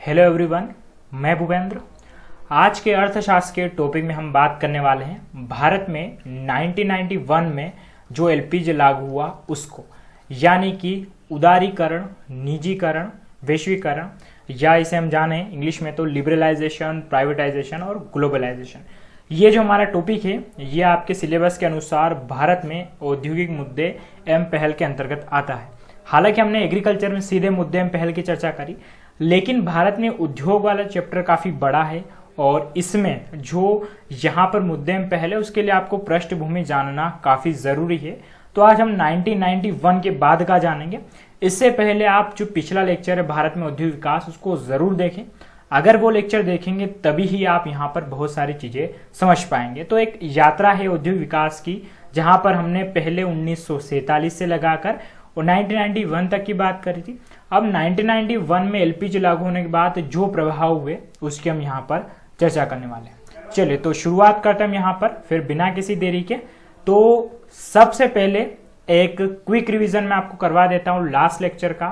Hello everyone, मैं भूपेंद्र। आज के अर्थशास्त्र के टॉपिक में हम बात करने वाले हैं भारत में 1991 में जो एलपीजी लागू हुआ उसको, यानी कि उदारीकरण, निजीकरण, वैश्वीकरण, या इसे हम जाने इंग्लिश में तो लिबरलाइजेशन, प्राइवेटाइजेशन और ग्लोबलाइजेशन। ये जो हमारा टॉपिक है ये आपके सिलेबस के अनुसार भारत में औद्योगिक मुद्दे एवं पहल के अंतर्गत आता है। हालांकि हमने एग्रीकल्चर में सीधे मुद्दे एवं पहल की चर्चा करी, लेकिन भारत में उद्योग वाला चैप्टर काफी बड़ा है और इसमें जो यहाँ पर मुद्दे एवं पहल है उसके लिए आपको पृष्ठभूमि जानना काफी जरूरी है। तो आज हम 1991 के बाद का जानेंगे। इससे पहले आप जो पिछला लेक्चर है भारत में उद्योग विकास उसको जरूर देखें। अगर वो लेक्चर देखेंगे तभी ही आप यहाँ पर बहुत सारी चीजें समझ पाएंगे। तो एक यात्रा है उद्योग विकास की, जहां पर हमने पहले 1947 से लगाकर और 1991 तक की बात करी थी। अब 1991 में एलपीजी लागू होने के बाद जो प्रभाव हुए उसकी हम यहाँ पर चर्चा करने वाले हैं। चलिए तो शुरुआत करते हैं यहाँ पर, फिर बिना किसी देरी के। तो सबसे पहले एक क्विक रिवीजन मैं आपको करवा देता हूँ लास्ट लेक्चर का,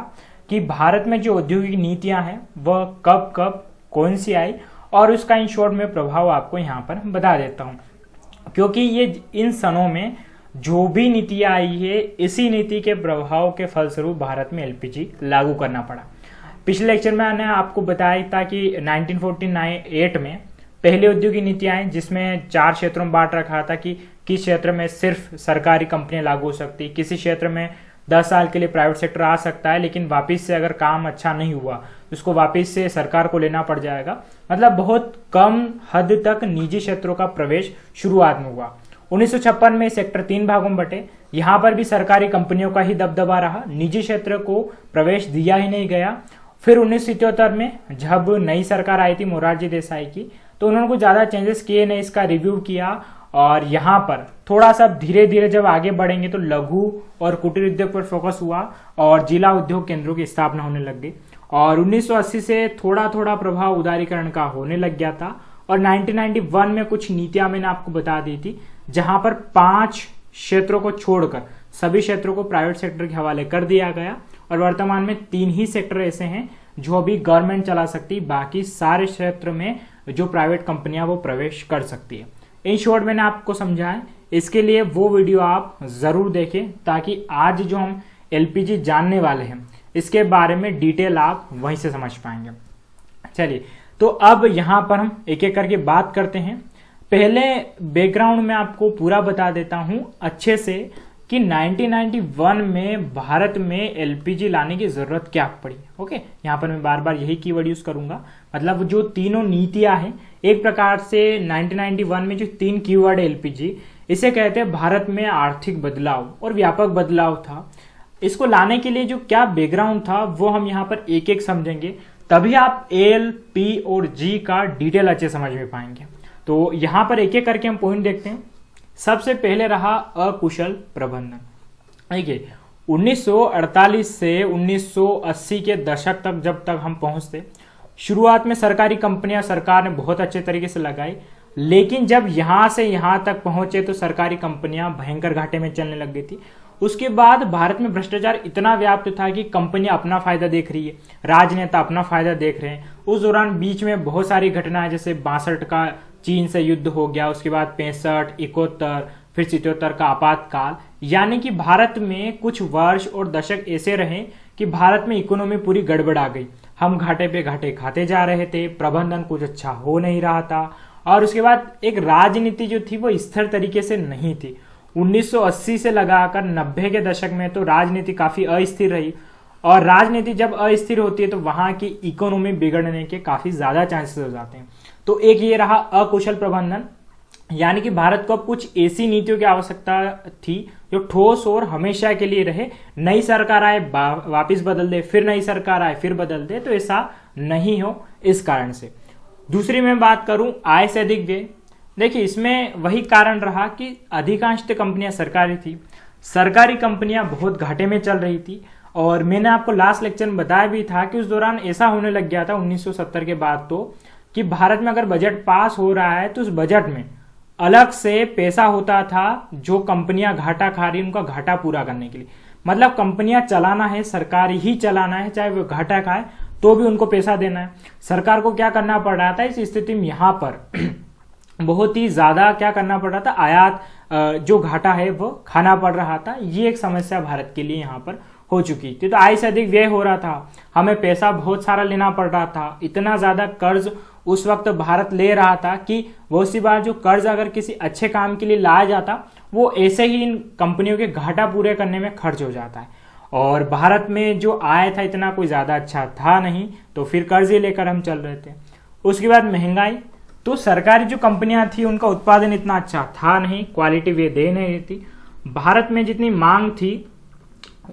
कि भारत में जो औद्योगिक नीतियां हैं वह कब कब कौन सी आई और उसका इन शॉर्ट में प्रभाव आपको यहाँ पर बता देता हूँ, क्योंकि ये इन सनों में जो भी नीतियां आई है इसी नीति के प्रभाव के फलस्वरूप भारत में एलपीजी लागू करना पड़ा। पिछले लेक्चर में मैंने आपको बताया था कि 1948 में पहली औद्योगिक नीतियां आई, जिसमें 4 क्षेत्रों में बांट रखा था कि किस क्षेत्र में सिर्फ सरकारी कंपनियां लागू हो सकती, किसी क्षेत्र में 10 साल के लिए प्राइवेट सेक्टर आ सकता है, लेकिन वापिस से अगर काम अच्छा नहीं हुआ उसको वापिस से सरकार को लेना पड़ जाएगा। मतलब बहुत कम हद तक निजी क्षेत्रों का प्रवेश शुरुआत में हुआ। 1956 में सेक्टर 3 भागों में बटे। यहां पर भी सरकारी कंपनियों का ही दबदबा रहा, निजी क्षेत्र को प्रवेश दिया ही नहीं गया। फिर 1977 में जब नई सरकार आई थी मोरारजी देसाई की, तो उन्होंने कुछ ज्यादा चेंजेस किए नहीं, इसका रिव्यू किया और यहाँ पर थोड़ा सा धीरे धीरे जब आगे बढ़ेंगे तो लघु और कुटीर उद्योग पर फोकस हुआ और जिला उद्योग केंद्रों की स्थापना होने लग गई। और 1980 से थोड़ा थोड़ा प्रभाव उदारीकरण का होने लग गया था। और 1991 में कुछ नीतियां मैंने आपको बता दी थी, जहां पर 5 क्षेत्रों को छोड़कर सभी क्षेत्रों को प्राइवेट सेक्टर के हवाले कर दिया गया। और वर्तमान में 3 ही सेक्टर ऐसे हैं जो अभी गवर्नमेंट चला सकती, बाकी सारे क्षेत्र में जो प्राइवेट कंपनियां वो प्रवेश कर सकती है। इन शॉर्ट मैंने आपको समझाया, इसके लिए वो वीडियो आप जरूर देखें ताकि आज जो हम एलपीजी जानने वाले हैं इसके बारे में डिटेल आप वहीं से समझ पाएंगे। चलिए तो अब यहां पर हम एक एक करके बात करते हैं। पहले बैकग्राउंड में आपको पूरा बता देता हूं अच्छे से कि 1991 में भारत में एलपीजी लाने की जरूरत क्या पड़ी। ओके, यहां पर मैं बार बार यही कीवर्ड यूज करूंगा। मतलब जो तीनों नीतियां हैं, एक प्रकार से 1991 में जो 3 कीवर्ड है एलपीजी, इसे कहते हैं भारत में आर्थिक बदलाव और व्यापक बदलाव था। इसको लाने के लिए जो क्या बैकग्राउंड था वो हम यहाँ पर एक एक समझेंगे, तभी आप एल, पी और जी का डिटेल अच्छे समझ में पाएंगे। तो यहां पर एक एक करके हम पॉइंट देखते हैं। सबसे पहले रहा अकुशल प्रबंधन। देखिए 1948 से 1980 के दशक तक जब तक हम पहुंचते, शुरुआत में सरकारी कंपनियां सरकार ने बहुत अच्छे तरीके से लगाई, लेकिन जब यहां से यहां तक पहुंचे तो सरकारी कंपनियां भयंकर घाटे में चलने लग गई थी। उसके बाद भारत में भ्रष्टाचार इतना व्याप्त था कि कंपनियां अपना फायदा देख रही है, राजनेता अपना फायदा देख रहे हैं। उस दौरान बीच में बहुत सारी घटनाएं, जैसे 62 का चीन से युद्ध हो गया, उसके बाद 65, 71, फिर 77 का आपातकाल, यानी कि भारत में कुछ वर्ष और दशक ऐसे रहे कि भारत में इकोनॉमी पूरी गड़बड़ आ गई। हम घाटे पे घाटे खाते जा रहे थे, प्रबंधन कुछ अच्छा हो नहीं रहा था। और उसके बाद एक राजनीति जो थी वो स्थिर तरीके से नहीं थी। 1980 से लगाकर 90 के दशक में तो राजनीति काफी अस्थिर रही, और राजनीति जब अस्थिर होती है तो वहां की इकोनॉमी बिगड़ने के काफी ज्यादा चांसेस हो जाते हैं। तो एक ये रहा अकुशल प्रबंधन, यानी कि भारत को अब कुछ ऐसी नीतियों की आवश्यकता थी जो ठोस और हमेशा के लिए रहे। नई सरकार आए वापिस बदल दे, फिर नई सरकार आए फिर बदल दे, तो ऐसा नहीं हो। इस कारण से दूसरी मैं बात करूं आय से अधिक व्यय। देखिए इसमें वही कारण रहा कि अधिकांश कंपनियां सरकारी थी, सरकारी कंपनियां बहुत घाटे में चल रही थी। और मैंने आपको लास्ट लेक्चर में बताया भी था कि उस दौरान ऐसा होने लग गया था 1970 के बाद तो, कि भारत में अगर बजट पास हो रहा है तो उस बजट में अलग से पैसा होता था जो कंपनियां घाटा खा रही उनका घाटा पूरा करने के लिए। मतलब कंपनियां चलाना है, सरकार ही चलाना है, चाहे वो घाटा खाए तो भी उनको पैसा देना है। सरकार को क्या करना पड़ रहा था इस स्थिति में, यहाँ पर बहुत ही ज्यादा क्या करना पड़ रहा था, आयात जो घाटा है वो खाना पड़ रहा था। ये एक समस्या भारत के लिए यहाँ पर हो चुकी थी। तो आय से अधिक व्यय हो रहा था, हमें पैसा बहुत सारा लेना पड़ रहा था, इतना ज्यादा कर्ज उस वक्त भारत ले रहा था कि बहुत सी बार जो कर्ज अगर किसी अच्छे काम के लिए लाया जाता वो ऐसे ही इन कंपनियों के घाटा पूरे करने में खर्च हो जाता है। और भारत में जो आय था इतना कोई ज्यादा अच्छा था नहीं, तो फिर कर्ज ही लेकर हम चल रहे थे। उसके बाद महंगाई, तो सरकारी जो कंपनियां थी उनका उत्पादन इतना अच्छा था नहीं, क्वालिटी वे दे नहीं रही थी। भारत में जितनी मांग थी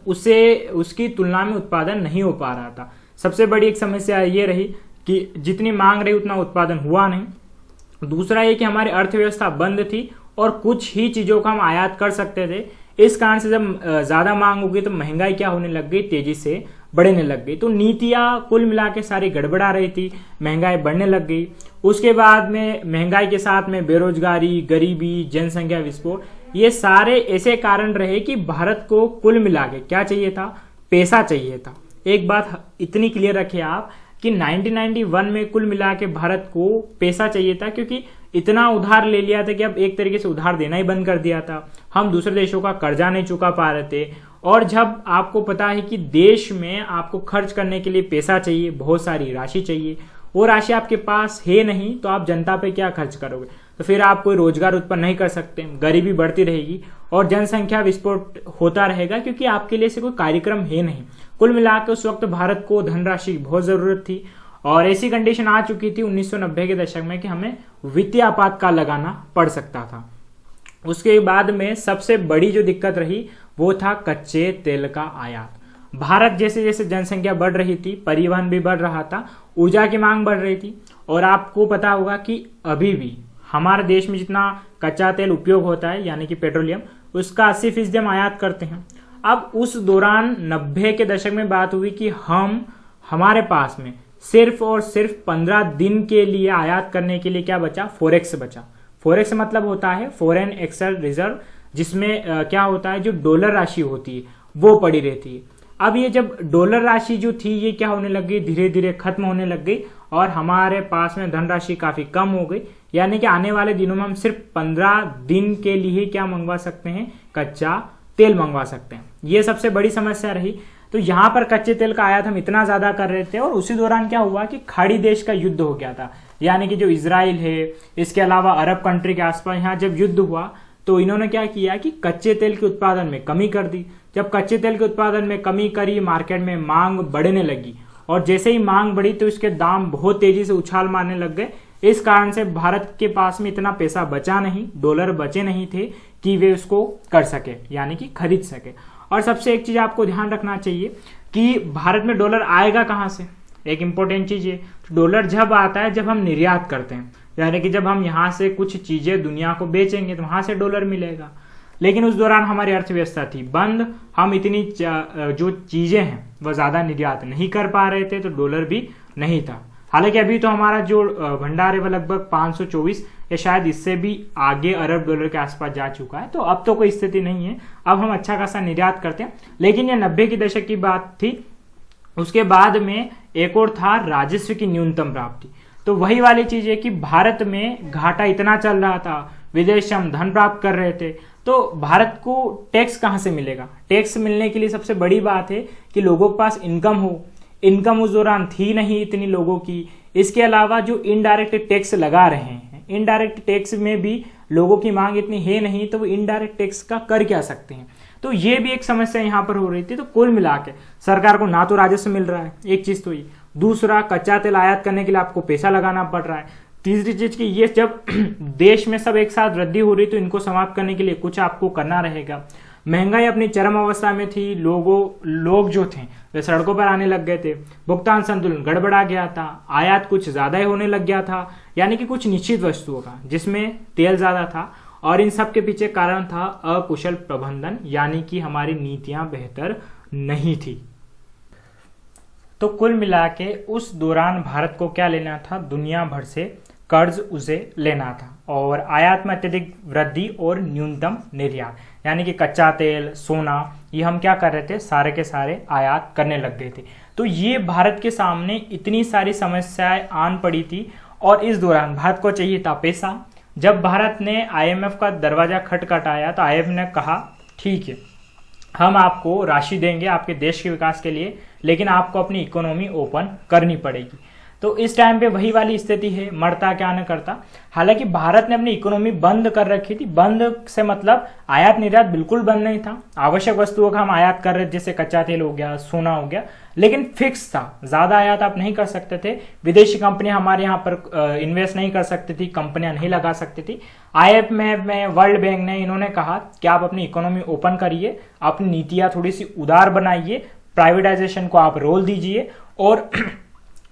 उससे उसकी तुलना में उत्पादन नहीं हो पा रहा था। सबसे बड़ी एक समस्या ये रही कि जितनी मांग रही उतना उत्पादन हुआ नहीं। दूसरा ये कि हमारी अर्थव्यवस्था बंद थी और कुछ ही चीजों का हम आयात कर सकते थे। इस कारण से जब ज्यादा मांग हो गई तो महंगाई क्या होने लग गई, तेजी से बढ़ने लग गई। तो नीतियां कुल मिला के सारी गड़बड़ा रही थी, महंगाई बढ़ने लग गई। उसके बाद में महंगाई के साथ में बेरोजगारी, गरीबी, जनसंख्या विस्फोट, ये सारे ऐसे कारण रहे कि भारत को कुल मिला के क्या चाहिए था, पैसा चाहिए था। एक बात इतनी क्लियर रखिए आप कि 1991 में कुल मिला के भारत को पैसा चाहिए था, क्योंकि इतना उधार ले लिया था कि अब एक तरीके से उधार देना ही बंद कर दिया था। हम दूसरे देशों का कर्जा नहीं चुका पा रहे थे। और जब आपको पता है कि देश में आपको खर्च करने के लिए पैसा चाहिए, बहुत सारी राशि चाहिए, वो राशि आपके पास है नहीं, तो आप जनता पे क्या खर्च करोगे? तो फिर आप कोई रोजगार उत्पन्न नहीं कर सकते, गरीबी बढ़ती रहेगी और जनसंख्या विस्फोट होता रहेगा, क्योंकि आपके लिए से कोई कार्यक्रम है नहीं। कुल मिलाकर उस वक्त भारत को धनराशि की बहुत जरूरत थी और ऐसी कंडीशन आ चुकी थी 1990 के दशक में कि हमें वित्तीय आपातकाल लगाना पड़ सकता था। उसके बाद में सबसे बड़ी जो दिक्कत रही वो था कच्चे तेल का आयात। भारत जैसे जैसे जनसंख्या बढ़ रही थी, परिवहन भी बढ़ रहा था, ऊर्जा की मांग बढ़ रही थी। और आपको पता होगा कि अभी भी हमारे देश में जितना कच्चा तेल उपयोग होता है यानी कि पेट्रोलियम, उसका 80% हम आयात करते हैं। अब उस दौरान 90 के दशक में बात हुई कि हमारे पास में सिर्फ और सिर्फ 15 दिन के लिए आयात करने के लिए क्या बचा, फोरेक्स बचा। फोरेक्स मतलब होता है फॉरेन एक्सचेंज रिजर्व, जिसमें क्या होता है, जो डॉलर राशि होती है वो पड़ी रहती है। अब ये जब डॉलर राशि जो थी ये क्या होने लग गई, धीरे धीरे खत्म होने लग गई और हमारे पास में धनराशि काफी कम हो गई। यानी कि आने वाले दिनों में हम सिर्फ 15 दिन के लिए क्या मंगवा सकते हैं, कच्चा तेल मंगवा सकते हैं। ये सबसे बड़ी समस्या रही। तो यहाँ पर कच्चे तेल का आयात हम इतना ज्यादा कर रहे थे और उसी दौरान क्या हुआ कि खाड़ी देश का युद्ध हो गया था, यानी कि जो इजराइल है, इसके अलावा अरब कंट्री के आसपास यहाँ जब युद्ध हुआ तो इन्होंने क्या किया कि कच्चे तेल के उत्पादन में कमी कर दी। जब कच्चे तेल के उत्पादन में कमी करी, मार्केट में मांग बढ़ने लगी और जैसे ही मांग बढ़ी तो इसके दाम बहुत तेजी से उछाल मारने लग गए। इस कारण से भारत के पास में इतना पैसा बचा नहीं, डॉलर बचे नहीं थे कि वे उसको कर सके, यानी कि खरीद सके। और सबसे एक चीज आपको ध्यान रखना चाहिए कि भारत में डॉलर आएगा कहां से, एक इंपॉर्टेंट चीज है। डॉलर जब आता है जब हम निर्यात करते हैं, यानी कि जब हम यहाँ से कुछ चीजें दुनिया को बेचेंगे तो वहां से डॉलर मिलेगा। लेकिन उस दौरान हमारी अर्थव्यवस्था थी बंद, हम इतनी जो चीजें हैं वह ज्यादा निर्यात नहीं कर पा रहे थे, तो डॉलर भी नहीं था। हालांकि अभी तो हमारा जो भंडार है वह लगभग 524 या शायद इससे भी आगे अरब डॉलर के आसपास जा चुका है, तो अब तो कोई स्थिति नहीं है, अब हम अच्छा खासा निर्यात करते हैं। लेकिन ये 90 के दशक की बात थी। उसके बाद में एक और था राजस्व की न्यूनतम प्राप्ति। तो वही वाली चीज है कि भारत में घाटा इतना चल रहा था, विदेश से हम धन प्राप्त कर रहे थे, तो भारत को टैक्स कहां से मिलेगा? टैक्स मिलने के लिए सबसे बड़ी बात है कि लोगों के पास इनकम हो। इनकम उस दौरान थी नहीं इतनी लोगों की। इसके अलावा जो इनडायरेक्ट टैक्स लगा रहे हैं, इनडायरेक्ट टैक्स में भी लोगों की मांग इतनी है नहीं, तो वो इनडायरेक्ट टैक्स का कर क्या सकते हैं? तो ये भी एक समस्या यहाँ पर हो रही थी। तो कुल मिला के सरकार को ना तो राजस्व मिल रहा है, एक चीज तो ये, दूसरा कच्चा तेल आयात करने के लिए आपको पैसा लगाना पड़ रहा है, तीसरी चीज की ये जब देश में सब एक साथ वृद्धि हो रही तो इनको समाप्त करने के लिए कुछ आपको करना रहेगा। महंगाई अपनी चरम अवस्था में थी, लोग जो थे वे सड़कों पर आने लग गए थे, भुगतान संतुलन गड़बड़ा गया था, आयात कुछ ज्यादा ही होने लग गया था, यानी कि कुछ निश्चित वस्तुओं का जिसमें तेल ज्यादा था। और इन सब के पीछे कारण था अकुशल प्रबंधन, यानी कि हमारी नीतियां बेहतर नहीं थी। तो कुल मिला के उस दौरान भारत को क्या लेना था, दुनिया भर से कर्ज उसे लेना था और आयात में अत्यधिक वृद्धि और न्यूनतम निर्यात, यानी कि कच्चा तेल, सोना, ये हम क्या कर रहे थे, सारे के सारे आयात करने लग गए थे। तो ये भारत के सामने इतनी सारी समस्याएं आन पड़ी थी और इस दौरान भारत को चाहिए था पैसा। जब भारत ने आईएमएफ का दरवाजा खटखटाया तो आईएमएफ ने कहा ठीक है, हम आपको राशि देंगे आपके देश के विकास के लिए, लेकिन आपको अपनी इकोनॉमी ओपन करनी पड़ेगी। तो इस टाइम पे वही वाली स्थिति है, मरता क्या न करता। हालांकि भारत ने अपनी इकोनॉमी बंद कर रखी थी। बंद से मतलब आयात निर्यात बिल्कुल बंद नहीं था, आवश्यक वस्तुओं का हम आयात कर रहे थे, जैसे कच्चा तेल हो गया, सोना हो गया, लेकिन फिक्स था, ज्यादा आयात आप नहीं कर सकते थे। विदेशी कंपनियां हमारे यहाँ पर इन्वेस्ट नहीं कर सकती थी, कंपनियां नहीं लगा सकती थी। आईएमएफ में, वर्ल्ड बैंक ने इन्होंने कहा कि आप अपनी इकोनॉमी ओपन करिए, अपनी नीतियां थोड़ी सी उदार बनाइए, प्राइवेटाइजेशन को आप रोल दीजिए और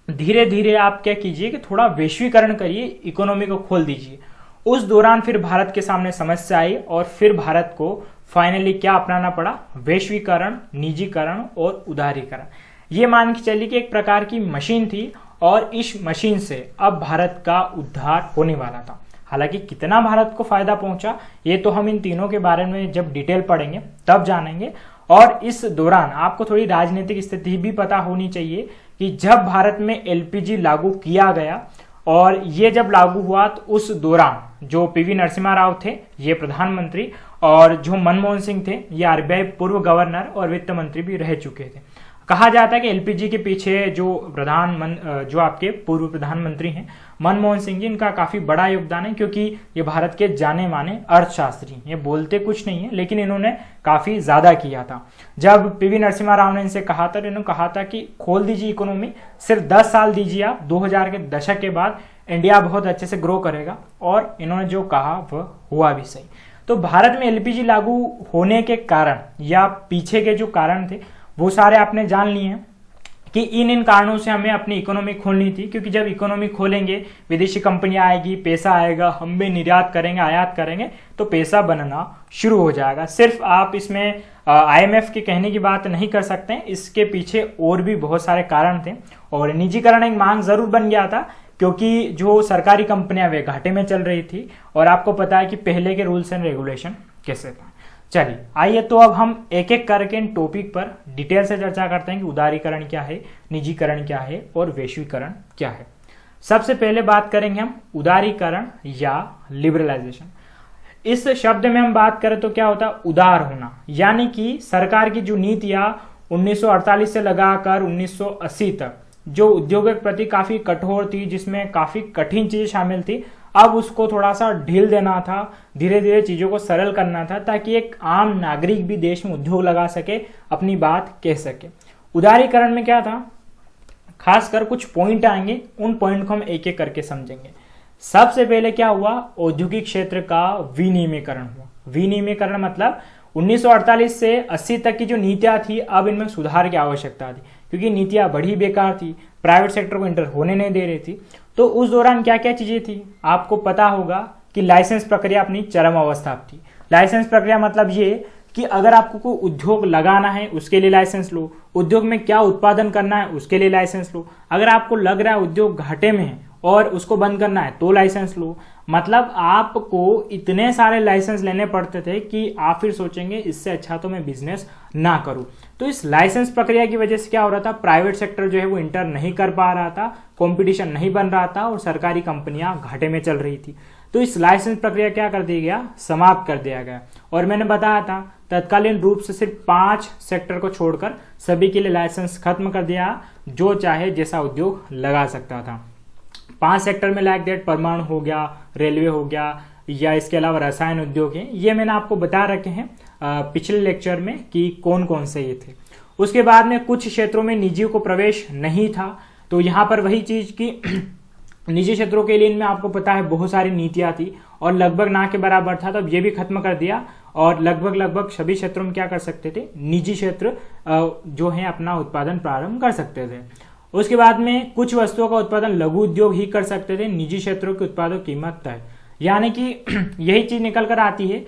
धीरे धीरे आप क्या कीजिए कि थोड़ा वैश्वीकरण करिए, इकोनॉमी को खोल दीजिए। उस दौरान फिर भारत के सामने समस्या आई और फिर भारत को फाइनली क्या अपनाना पड़ा, वैश्वीकरण, निजीकरण और उदारीकरण। ये मान के चलिए कि एक प्रकार की मशीन थी और इस मशीन से अब भारत का उद्धार होने वाला था। हालांकि कितना भारत को फायदा पहुंचा ये तो हम इन तीनों के बारे में जब डिटेल पढ़ेंगे तब जानेंगे। और इस दौरान आपको थोड़ी राजनीतिक स्थिति भी पता होनी चाहिए कि जब भारत में एलपीजी लागू किया गया और ये जब लागू हुआ तो उस दौरान जो पीवी नरसिम्हा राव थे ये प्रधानमंत्री और जो मनमोहन सिंह थे ये आरबीआई पूर्व गवर्नर और वित्त मंत्री भी रह चुके थे। कहा जाता है कि एलपीजी के पीछे जो आपके पूर्व प्रधानमंत्री हैं मनमोहन सिंह जी, इनका काफी बड़ा योगदान है, क्योंकि ये भारत के जाने माने अर्थशास्त्री, ये बोलते कुछ नहीं है लेकिन इन्होंने काफी ज्यादा किया था। जब पीवी नरसिम्हा राव ने इनसे कहा था, इन्होंने कहा था कि खोल दीजिए इकोनॉमी, सिर्फ 10 साल दीजिए आप, 2000 के दशक के बाद इंडिया बहुत अच्छे से ग्रो करेगा। और इन्होंने जो कहा वह हुआ भी सही। तो भारत में एलपीजी लागू होने के कारण या पीछे के जो कारण थे वो सारे आपने जान लिए हैं कि इन कारणों से हमें अपनी इकोनॉमी खोलनी थी, क्योंकि जब इकोनॉमी खोलेंगे विदेशी कंपनियां आएगी, पैसा आएगा, हम भी निर्यात करेंगे, आयात करेंगे तो पैसा बनना शुरू हो जाएगा। सिर्फ आप इसमें आईएमएफ के कहने की बात नहीं कर सकते हैं, इसके पीछे और भी बहुत सारे कारण थे। और निजीकरण एक मांग जरूर बन गया था, क्योंकि जो सरकारी कंपनियां वे घाटे में चल रही थी और आपको पता है कि पहले के रूल्स एंड रेगुलेशन कैसे थे। चलिए आइए तो अब हम एक एक करके इन टॉपिक पर डिटेल से चर्चा करते हैं कि उदारीकरण क्या है, निजीकरण क्या है और वैश्वीकरण क्या है। सबसे पहले बात करेंगे हम उदारीकरण या लिबरलाइजेशन। इस शब्द में हम बात करें तो क्या होता है, उदार होना, यानी कि सरकार की जो नीतियां 1948 से लगाकर 1980 तक जो उद्योगों के प्रति काफी कठोर थी, जिसमें काफी कठिन चीजें शामिल थी, अब उसको थोड़ा सा ढील देना था, धीरे धीरे चीजों को सरल करना था ताकि एक आम नागरिक भी देश में उद्योग लगा सके, अपनी बात कह सके। उदारीकरण में क्या था, खासकर कुछ पॉइंट आएंगे, उन पॉइंट को हम एक एक करके समझेंगे। सबसे पहले क्या हुआ, औद्योगिक क्षेत्र का विनियमीकरण हुआ। विनियमीकरण मतलब 1948 से 80 तक की जो नीतियां थी अब इनमें सुधार की आवश्यकता थी, क्योंकि नीतियां बड़ी बेकार थी, प्राइवेट सेक्टर को एंटर होने नहीं दे रही थी। तो उस दौरान क्या क्या चीजें थी, आपको पता होगा कि लाइसेंस प्रक्रिया अपनी चरम अवस्था पर थी। लाइसेंस प्रक्रिया मतलब ये कि अगर आपको कोई उद्योग लगाना है उसके लिए लाइसेंस लो, उद्योग में क्या उत्पादन करना है उसके लिए लाइसेंस लो, अगर आपको लग रहा है उद्योग घाटे में है और उसको बंद करना है तो लाइसेंस लो। मतलब आपको इतने सारे लाइसेंस लेने पड़ते थे कि आप फिर सोचेंगे इससे अच्छा तो मैं बिजनेस ना करूं। तो इस लाइसेंस प्रक्रिया की वजह से क्या हो रहा था, प्राइवेट सेक्टर जो है वो इंटर नहीं कर पा रहा था, कंपटीशन नहीं बन रहा था और सरकारी कंपनियां घाटे में चल रही थी। तो इस लाइसेंस प्रक्रिया क्या कर दिया गया, समाप्त कर दिया गया। और मैंने बताया था तत्कालीन रूप से सिर्फ 5 सेक्टर को छोड़कर सभी के लिए लाइसेंस खत्म कर दिया, जो चाहे जैसा उद्योग लगा सकता था। 5 सेक्टर में लाइक दैट परमाणु हो गया, रेलवे हो गया, या इसके अलावा रसायन उद्योग है। ये मैंने आपको बता रखे हैं पिछले लेक्चर में कि कौन कौन से ये थे। उसके बाद में कुछ क्षेत्रों में निजी को प्रवेश नहीं था, तो यहाँ पर वही चीज की निजी क्षेत्रों के लिए इनमें आपको पता है बहुत सारी नीतियां थी और लगभग ना के बराबर था, तो अब ये भी खत्म कर दिया और लगभग सभी क्षेत्रों में क्या कर सकते थे, निजी क्षेत्र जो है अपना उत्पादन प्रारंभ कर सकते थे। उसके बाद में कुछ वस्तुओं का उत्पादन लघु उद्योग ही कर सकते थे, निजी क्षेत्रों के उत्पादों की कीमत तय। यानी कि यही चीज निकल कर आती है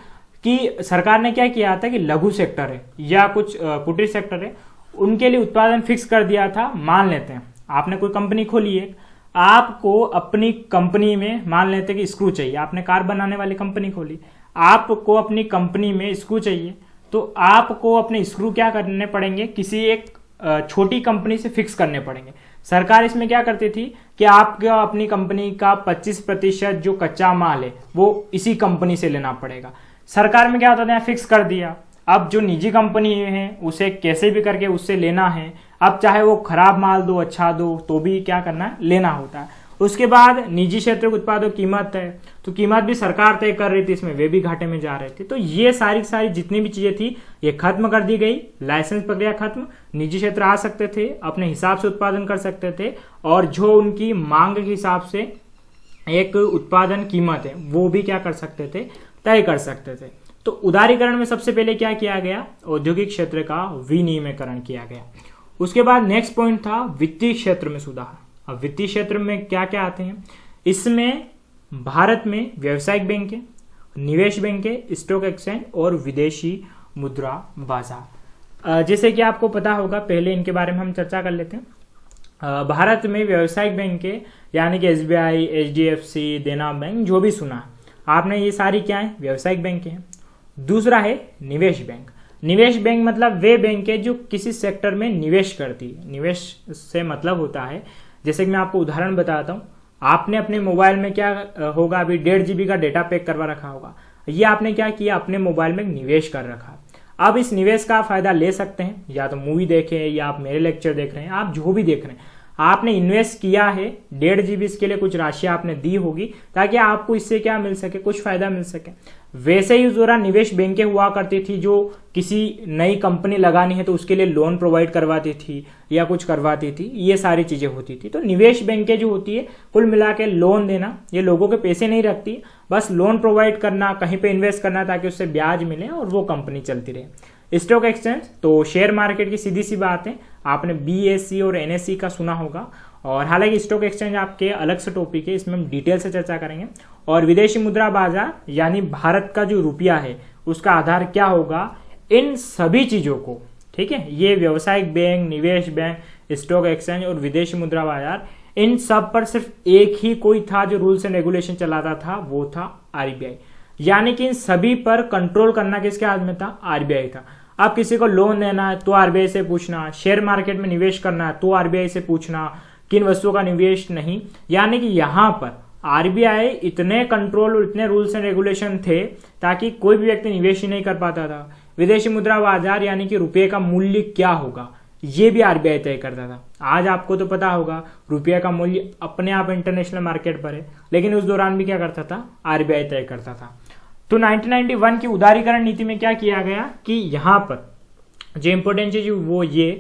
कि सरकार ने क्या किया था कि लघु सेक्टर है या कुछ कुटीर सेक्टर है, उनके लिए उत्पादन फिक्स कर दिया था। मान लेते हैं आपने कोई कंपनी खोली है, आपको अपनी कंपनी में मान लेते हैं कि स्क्रू चाहिए, आपने कार बनाने वाली कंपनी खोली, आपको अपनी कंपनी में स्क्रू चाहिए, तो आपको अपने स्क्रू क्या करने पड़ेंगे, किसी एक छोटी कंपनी से फिक्स करने पड़ेंगे। सरकार इसमें क्या करती थी कि आपको अपनी कंपनी का 25% जो कच्चा माल है वो इसी कंपनी से लेना पड़ेगा। सरकार में क्या होता था, यहाँ फिक्स कर दिया। अब जो निजी कंपनी है उसे कैसे भी करके उससे लेना है। अब चाहे वो खराब माल दो अच्छा दो तो भी क्या करना है, लेना होता है। उसके बाद निजी क्षेत्र के उत्पादों की कीमत है, तो कीमत भी सरकार तय कर रही थी, इसमें वे भी घाटे में जा रहे थे। तो ये सारी जितनी भी चीजें थी ये खत्म कर दी गई। लाइसेंस प्रक्रिया खत्म, निजी क्षेत्र आ सकते थे, अपने हिसाब से उत्पादन कर सकते थे और जो उनकी मांग के हिसाब से एक उत्पादन कीमत है वो भी क्या कर सकते थे, तय कर सकते थे। तो उदारीकरण में सबसे पहले क्या किया गया, औद्योगिक क्षेत्र का विनियमीकरण किया गया। उसके बाद नेक्स्ट पॉइंट था वित्तीय क्षेत्र में सुधार। अब वित्तीय क्षेत्र में क्या क्या आते हैं, इसमें भारत में व्यावसायिक बैंकें, निवेश बैंकें, स्टॉक एक्सचेंज और विदेशी मुद्रा बाजार। जैसे कि आपको पता होगा, पहले इनके बारे में हम चर्चा कर लेते हैं। भारत में व्यावसायिक बैंकें यानी कि SBI, HDFC, देना बैंक, जो भी सुना आपने, ये सारी क्या है, व्यावसायिक बैंकें हैं। दूसरा है निवेश बैंक। निवेश बैंक मतलब वे बैंक है जो किसी सेक्टर में निवेश करती है। निवेश से मतलब होता है, जैसे कि मैं आपको उदाहरण बताता हूँ, आपने अपने मोबाइल में क्या होगा, अभी 1.5 GB का डेटा पैक करवा रखा होगा। ये आपने क्या किया, अपने मोबाइल में निवेश कर रखा। अब इस निवेश का फायदा ले सकते हैं, या तो मूवी देखें या आप मेरे लेक्चर देख रहे हैं, आप जो भी देख रहे हैं, आपने इन्वेस्ट किया है 1.5 GB, इसके लिए कुछ राशि आपने दी होगी ताकि आपको इससे क्या मिल सके, कुछ फायदा मिल सके। वैसे ही उस दौरान निवेश बैंकें हुआ करती थी जो किसी नई कंपनी लगानी है तो उसके लिए लोन प्रोवाइड करवाती थी या कुछ करवाती थी, ये सारी चीजें होती थी। तो निवेश बैंकें जो होती है कुल मिला के लोन देना, ये लोगों के पैसे नहीं रखती, बस लोन प्रोवाइड करना, कहीं पे इन्वेस्ट करना ताकि उससे ब्याज मिले और वो कंपनी चलती रहे। स्टॉक एक्सचेंज तो शेयर मार्केट की सीधी सी बात है, आपने BSE और NSE का सुना होगा। और हालांकि स्टॉक एक्सचेंज आपके अलग से टॉपिक है, इसमें हम डिटेल से चर्चा करेंगे। और विदेशी मुद्रा बाजार यानी भारत का जो रुपया है उसका आधार क्या होगा, इन सभी चीजों को, ठीक है, ये व्यावसायिक बैंक, निवेश बैंक, स्टॉक एक्सचेंज और विदेशी मुद्रा बाजार, इन सब पर सिर्फ एक ही कोई था जो रूल्स एंड रेगुलेशन चलाता था, वो था RBI। यानी कि इन सभी पर कंट्रोल करना किसके हाथ में था, RBI था। अब किसी को लोन देना है तो RBI से पूछना, शेयर मार्केट में निवेश करना है तो RBI से पूछना, किन वस्तुओं का निवेश नहीं। यानी कि यहाँ पर RBI इतने कंट्रोल और इतने रूल्स एंड रेगुलेशन थे ताकि कोई भी व्यक्ति निवेश ही नहीं कर पाता था। विदेशी मुद्रा बाजार यानी कि रुपये का मूल्य क्या होगा ये भी RBI तय करता था। आज आपको तो पता होगा रुपये का मूल्य अपने आप इंटरनेशनल मार्केट पर है, लेकिन उस दौरान भी क्या करता था, RBI तय करता था। तो 1991 की उदारीकरण नीति में क्या किया गया कि यहाँ पर जो इंपॉर्टेंट चीज वो ये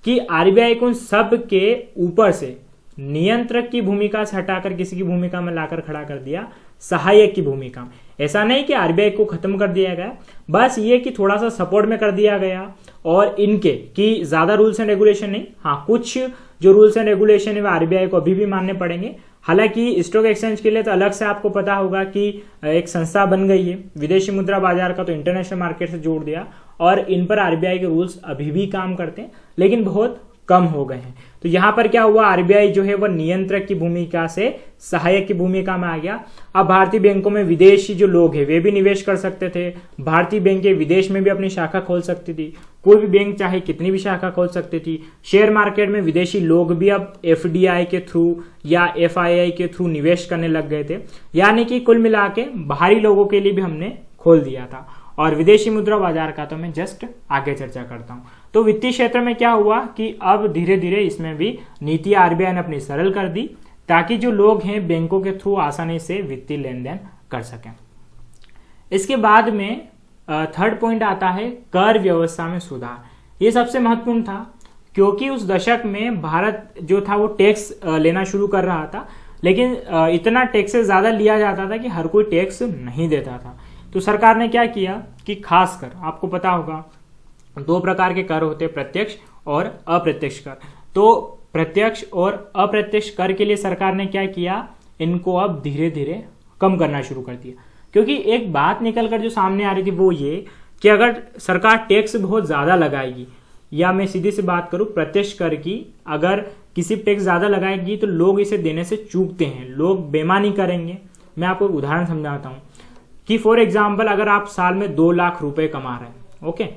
कि RBI को सब के ऊपर से नियंत्रक की भूमिका से हटाकर किसी की भूमिका में लाकर खड़ा कर दिया सहायक की भूमिका। ऐसा नहीं कि RBI को खत्म कर दिया गया, बस ये कि थोड़ा सा सपोर्ट में कर दिया गया और इनके कि ज्यादा रूल्स एंड रेगुलेशन नहीं, हाँ कुछ जो रूल्स एंड रेगुलेशन है वो RBI को अभी भी मानने पड़ेंगे। हालांकि स्टॉक एक्सचेंज के लिए तो अलग से आपको पता होगा कि एक संस्था बन गई है, विदेशी मुद्रा बाजार का तो इंटरनेशनल मार्केट से जोड़ दिया और इन पर RBI के रूल्स अभी भी काम करते हैं लेकिन बहुत कम हो गए हैं। तो यहाँ पर क्या हुआ, RBI जो है वह नियंत्रक की भूमिका से सहायक की भूमिका में आ गया। अब भारतीय बैंकों में विदेशी जो लोग हैं वे भी निवेश कर सकते थे, भारतीय बैंकें विदेश में भी अपनी शाखा खोल सकती थी, कोई भी बैंक चाहे कितनी भी शाखा खोल सकती थी। शेयर मार्केट में विदेशी लोग भी अब FDI के थ्रू या FII के थ्रू निवेश करने लग गए थे। यानी कि कुल मिला के बाहरी लोगों के लिए भी हमने खोल दिया था। और विदेशी मुद्रा बाजार का तो मैं जस्ट आगे चर्चा करता हूं। तो वित्तीय क्षेत्र में क्या हुआ कि अब धीरे धीरे इसमें भी नीति RBI ने अपनी सरल कर दी ताकि जो लोग हैं बैंकों के थ्रू आसानी से वित्तीय लेन देन कर सकें। इसके बाद में थर्ड पॉइंट आता है कर व्यवस्था में सुधार। ये सबसे महत्वपूर्ण था क्योंकि उस दशक में भारत जो था वो टैक्स लेना शुरू कर रहा था, लेकिन इतना टैक्स से ज्यादा लिया जाता था कि हर कोई टैक्स नहीं देता था। तो सरकार ने क्या किया कि खासकर आपको पता होगा 2 प्रकार के कर होते हैं, प्रत्यक्ष और अप्रत्यक्ष कर। तो प्रत्यक्ष और अप्रत्यक्ष कर के लिए सरकार ने क्या किया, इनको अब धीरे धीरे कम करना शुरू कर दिया। क्योंकि एक बात निकल कर जो सामने आ रही थी वो ये कि अगर सरकार टैक्स बहुत ज्यादा लगाएगी, या मैं सीधी सी बात करूं प्रत्यक्ष कर की, अगर किसी टैक्स ज्यादा लगाएगी तो लोग इसे देने से चूकते हैं, लोग बेईमानी करेंगे। मैं आपको एक उदाहरण समझाता हूं कि फॉर एग्जाम्पल अगर आप साल में 2 लाख रुपए कमा रहे हैं, ओके,